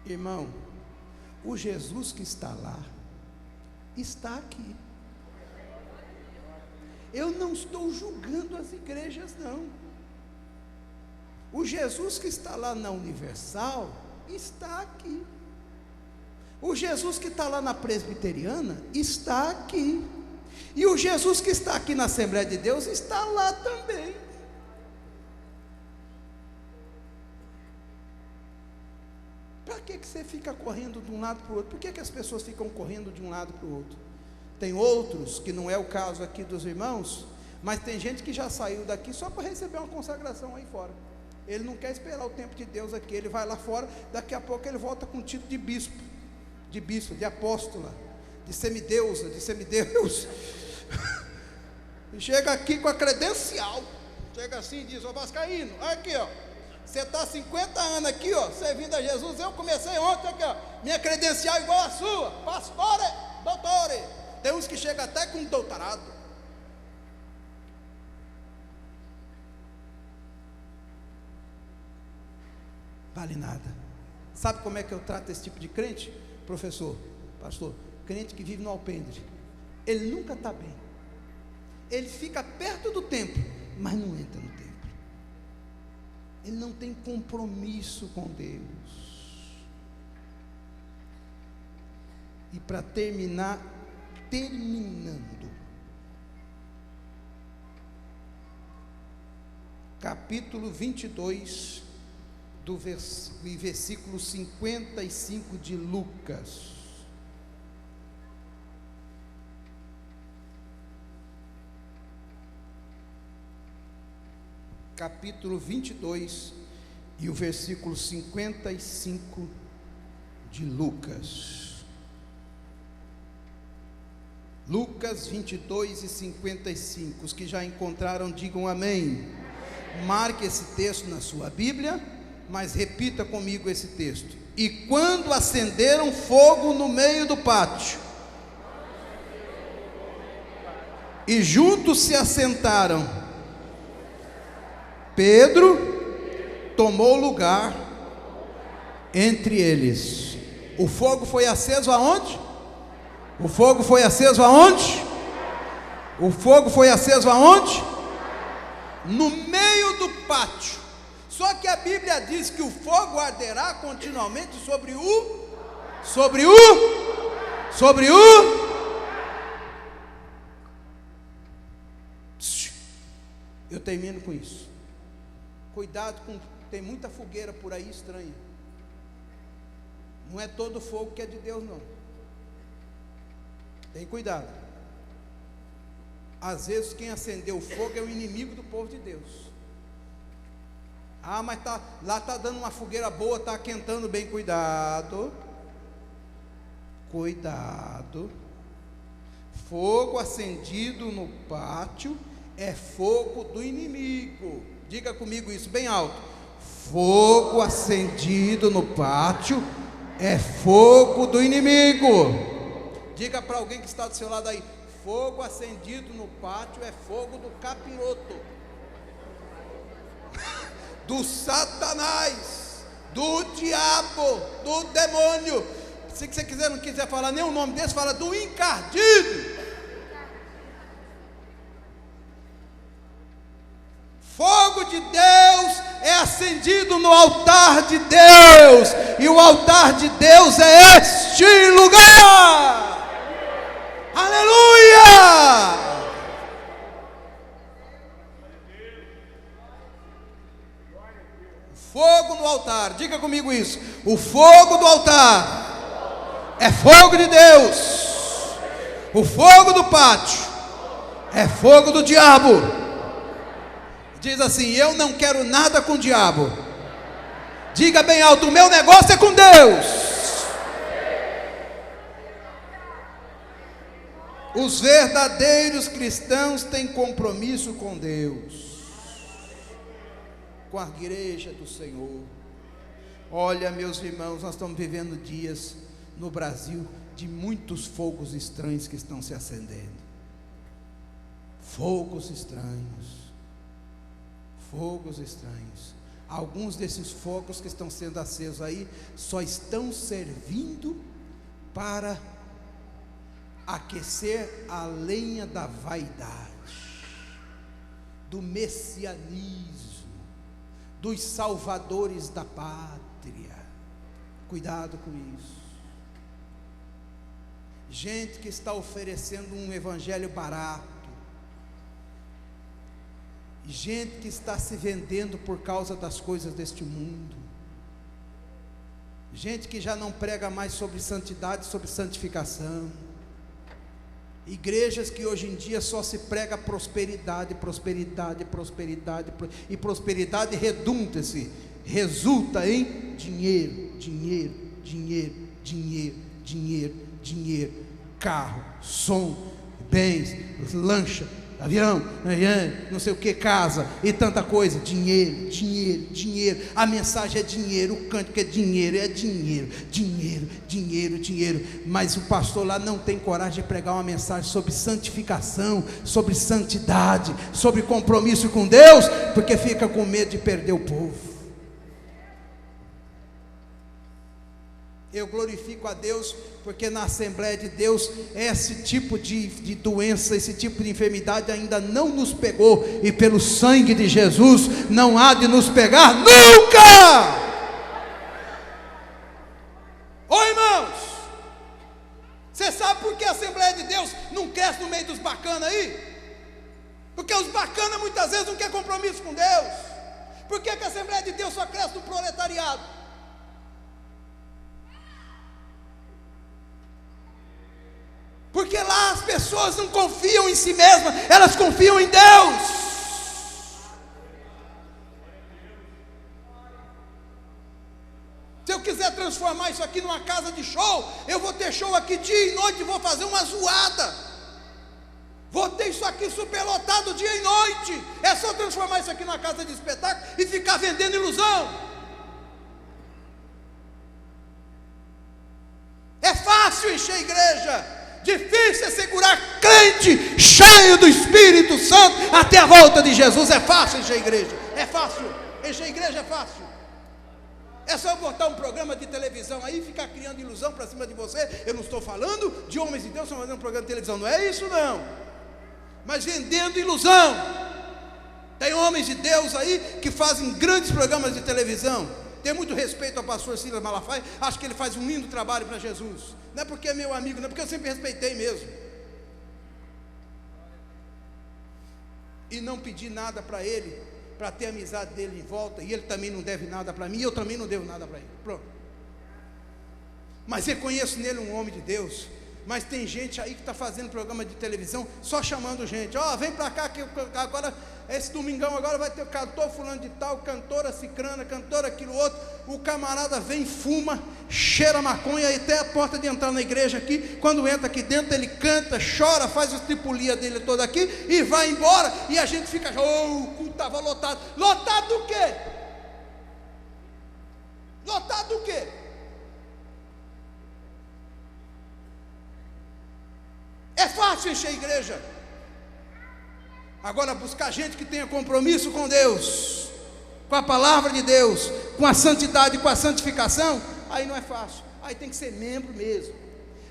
Irmão, o Jesus que está lá, está aqui. Eu não estou julgando as igrejas não. O Jesus que está lá na Universal, está aqui. O Jesus que está lá na presbiteriana, está aqui. E o Jesus que está aqui na Assembleia de Deus, está lá também. Para que você fica correndo de um lado para o outro? Por que as pessoas ficam correndo de um lado para o outro? Tem outros, que não é o caso aqui dos irmãos, mas tem gente que já saiu daqui só para receber uma consagração aí fora. Ele não quer esperar o tempo de Deus aqui, ele vai lá fora, daqui a pouco ele volta com o título de bispo, de apóstola, de semideusa, de semideus. Chega aqui com a credencial, chega assim e diz: ô vascaíno, aqui ó, Você está 50 anos aqui, ó, servindo a Jesus. Eu comecei ontem aqui, ó, minha credencial igual a sua, pastore, doutore. Tem uns que chegam até com doutorado. Vale nada. Sabe como é que eu trato esse tipo de crente? Professor, pastor, crente que vive no alpendre, ele nunca está bem. Ele fica perto do templo, mas não entra no templo. Ele não tem compromisso com Deus. E para terminando, capítulo 22, do versículo 55 de Lucas. Capítulo 22 e o versículo 55 de Lucas. Lucas 22 e 55. Os que já encontraram, digam amém. Marque esse texto na sua Bíblia, mas repita comigo esse texto. E quando acenderam fogo no meio do pátio, e juntos se assentaram, Pedro tomou lugar entre eles. O fogo foi aceso aonde? O fogo foi aceso aonde? O fogo foi aceso aonde? No meio do pátio. Só que a Bíblia diz que o fogo arderá continuamente sobre o Eu termino com isso. Cuidado com, tem muita fogueira por aí estranha. Não é todo fogo que é de Deus, não. Tem cuidado. Às vezes quem acendeu o fogo é o inimigo do povo de Deus. Ah, mas lá está dando uma fogueira boa, está aquentando bem. Cuidado. Cuidado. Fogo acendido no pátio é fogo do inimigo. Diga comigo isso bem alto. Fogo acendido no pátio é fogo do inimigo. Diga para alguém que está do seu lado aí: fogo acendido no pátio é fogo do capiroto, do Satanás, do diabo, do demônio. Se você quiser, não quiser falar nenhum nome desse, fala do encardido. Fogo de Deus é acendido no altar de Deus, e o altar de Deus é este lugar. Aleluia! Fogo no altar, diga comigo isso. O fogo do altar é fogo de Deus. O fogo do pátio é fogo do diabo. Diz assim: eu não quero nada com o diabo. Diga bem alto: o meu negócio é com Deus. Os verdadeiros cristãos têm compromisso com Deus, com a igreja do Senhor. Olha, meus irmãos, nós estamos vivendo dias no Brasil de muitos fogos estranhos que estão se acendendo. Fogos estranhos. Fogos estranhos. Alguns desses fogos que estão sendo acesos aí só estão servindo para aquecer a lenha da vaidade, do messianismo, dos salvadores da pátria. Cuidado com isso. Gente que está oferecendo um evangelho barato, gente que está se vendendo por causa das coisas deste mundo, gente que já não prega mais sobre santidade, sobre santificação, igrejas que hoje em dia só se prega prosperidade, prosperidade, prosperidade, e prosperidade resulta em dinheiro, dinheiro, dinheiro, dinheiro, dinheiro, dinheiro, carro, som, bens, lancha, avião, não sei o que, casa e tanta coisa. Dinheiro, dinheiro, dinheiro. A mensagem é dinheiro, o cântico é dinheiro, dinheiro, dinheiro, dinheiro. Mas o pastor lá não tem coragem de pregar uma mensagem sobre santificação, sobre santidade, sobre compromisso com Deus, porque fica com medo de perder o povo. Eu glorifico a Deus, porque na Assembleia de Deus, esse tipo de doença, esse tipo de enfermidade ainda não nos pegou, e pelo sangue de Jesus, não há de nos pegar nunca. Ô irmãos, você sabe por que a Assembleia de Deus não cresce no meio dos bacanas aí? Porque os bacanas muitas vezes não querem compromisso com Deus. Por que a Assembleia de Deus só cresce no proletariado? Porque lá as pessoas não confiam em si mesmas, elas confiam em Deus. Se eu quiser transformar isso aqui numa casa de show, eu vou ter show aqui dia e noite, vou fazer uma zoada. Vou ter isso aqui superlotado dia e noite. É só transformar isso aqui numa casa de espetáculo e ficar vendendo ilusão. É fácil encher a igreja. Difícil é segurar crente cheio do Espírito Santo até a volta de Jesus. É fácil encher a igreja, é fácil, encher a igreja é fácil. É só botar um programa de televisão aí e ficar criando ilusão para cima de você. Eu não estou falando de homens de Deus fazendo um programa de televisão, não é isso não, mas vendendo ilusão. Tem homens de Deus aí que fazem grandes programas de televisão. Tenho muito respeito ao pastor Silas Malafaia, acho que ele faz um lindo trabalho para Jesus. Não é porque é meu amigo, não é porque eu sempre respeitei mesmo. E não pedi nada para ele, para ter a amizade dele em volta, e ele também não deve nada para mim, e eu também não devo nada para ele. Pronto. Mas reconheço nele um homem de Deus. Mas tem gente aí que está fazendo programa de televisão, só chamando gente. Ó, vem para cá, que agora, esse domingão agora vai ter o cantor fulano de tal, cantora cicrana, cantora aquilo outro. O camarada vem, fuma, cheira maconha, e até a porta de entrar na igreja aqui. Quando entra aqui dentro, ele canta, chora, faz a tripulia dele toda aqui, e vai embora, e a gente fica, o culto estava lotado. Lotado do quê? Lotado do quê? É fácil encher a igreja. Agora, buscar gente que tenha compromisso com Deus, com a palavra de Deus, com a santidade, com a santificação, aí não é fácil, aí tem que ser membro mesmo.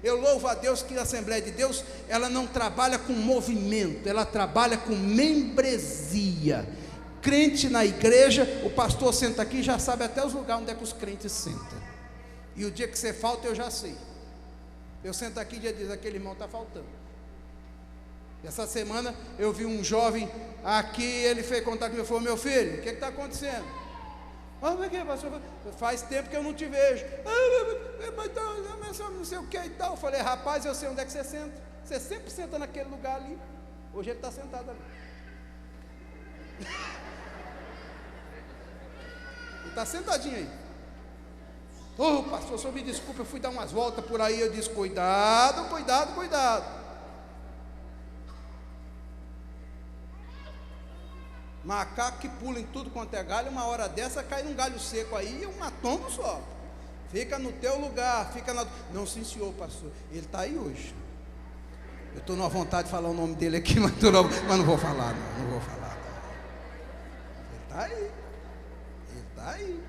Eu louvo a Deus que a Assembleia de Deus, ela não trabalha com movimento, ela trabalha com membresia. Crente na igreja, o pastor senta aqui e já sabe até os lugares onde é que os crentes sentam. E o dia que você falta, eu já sei. Eu sento aqui e já diz, aquele irmão está faltando. Essa semana eu vi um jovem aqui, ele fez contato comigo e falou, meu filho, o que está acontecendo? Mas por que, pastor? Faz tempo que eu não te vejo. Mas não sei o que e tal. Eu falei, rapaz, eu sei onde é que você senta. Você sempre senta naquele lugar ali. Hoje ele está sentado ali. Ele está sentadinho aí. Pastor, só me desculpa, eu fui dar umas voltas por aí, eu disse, cuidado, cuidado, cuidado. Macaco que pula em tudo quanto é galho, uma hora dessa cai num galho seco aí, e um tombo só. Fica no teu lugar, fica na... Não, sim senhor, pastor, ele está aí hoje. Eu estou numa vontade de falar o nome dele aqui, mas não vou falar, não vou falar. Ele está aí, ele está aí.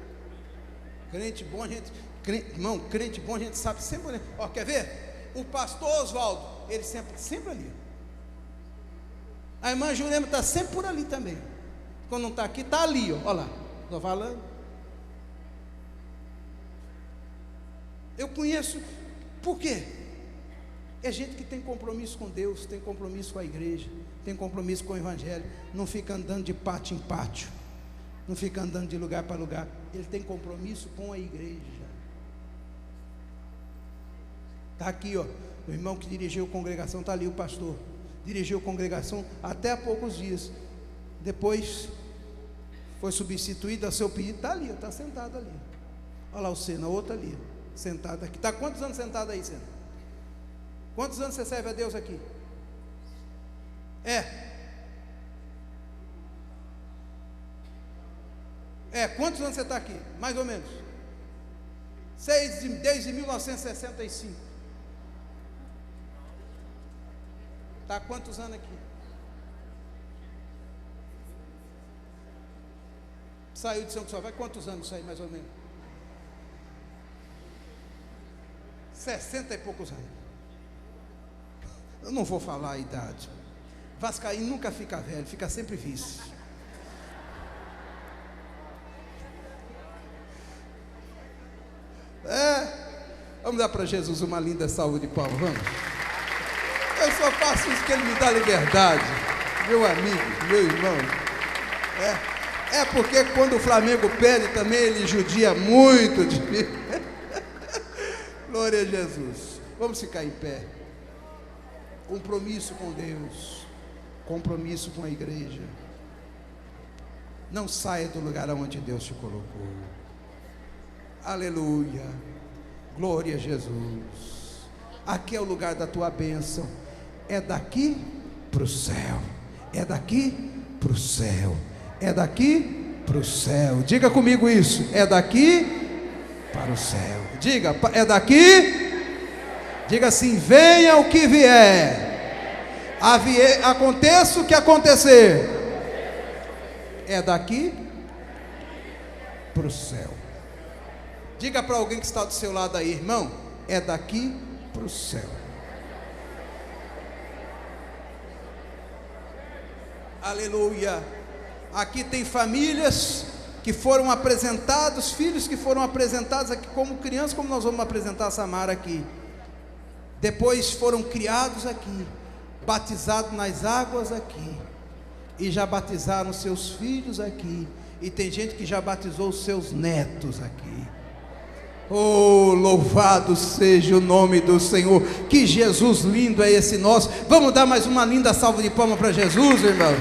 Crente bom, a gente, irmão, crente bom, a gente sabe sempre. Ó, quer ver? O pastor Oswaldo, ele sempre ali. A irmã Jurema está sempre por ali também. Quando não está aqui, está ali, ó. Olha lá, estou falando. Eu conheço, por quê? É gente que tem compromisso com Deus, tem compromisso com a igreja, tem compromisso com o evangelho, não fica andando de pátio em pátio, não fica andando de lugar para lugar, ele tem compromisso com a igreja. Está aqui, ó, o irmão que dirigiu a congregação, está ali o pastor, dirigiu a congregação até há poucos dias, depois foi substituído a seu pedido, está ali, está sentado ali. Olha lá o Sena, outro ali, sentado aqui. Está quantos anos sentado aí, Sena? Quantos anos você serve a Deus aqui? Quantos anos você está aqui? Mais ou menos. Desde 1965. Está há quantos anos aqui? Saiu de São Cristóvão, vai quantos anos isso aí, mais ou menos? 60 e poucos anos. Eu não vou falar a idade. Vascaíno nunca fica velho, fica sempre vice. Vamos dar para Jesus uma linda salva de palmas, vamos? Eu só faço isso que Ele me dá liberdade, meu amigo, meu irmão. Porque quando o Flamengo perde também ele judia muito de mim. Glória a Jesus. Vamos ficar em pé. Compromisso com Deus, compromisso com a igreja. Não saia do lugar onde Deus te colocou. Aleluia. Glória a Jesus. Aqui é o lugar da tua bênção. É daqui para o céu. É daqui para o céu. É daqui para o céu. Diga comigo isso. É daqui para o céu. Diga, é daqui. Diga assim: venha o que vier, aconteça o que acontecer, é daqui para o céu. Diga para alguém que está do seu lado aí: irmão, é daqui para o céu. Aleluia. Aqui tem famílias que foram apresentados, filhos que foram apresentados aqui como crianças, como nós vamos apresentar a Samara aqui. Depois foram criados aqui, batizados nas águas aqui, e já batizaram seus filhos aqui, e tem gente que já batizou os seus netos aqui. Oh, louvado seja o nome do Senhor. Que Jesus lindo é esse nosso. Vamos dar mais uma linda salva de palmas para Jesus, irmãos.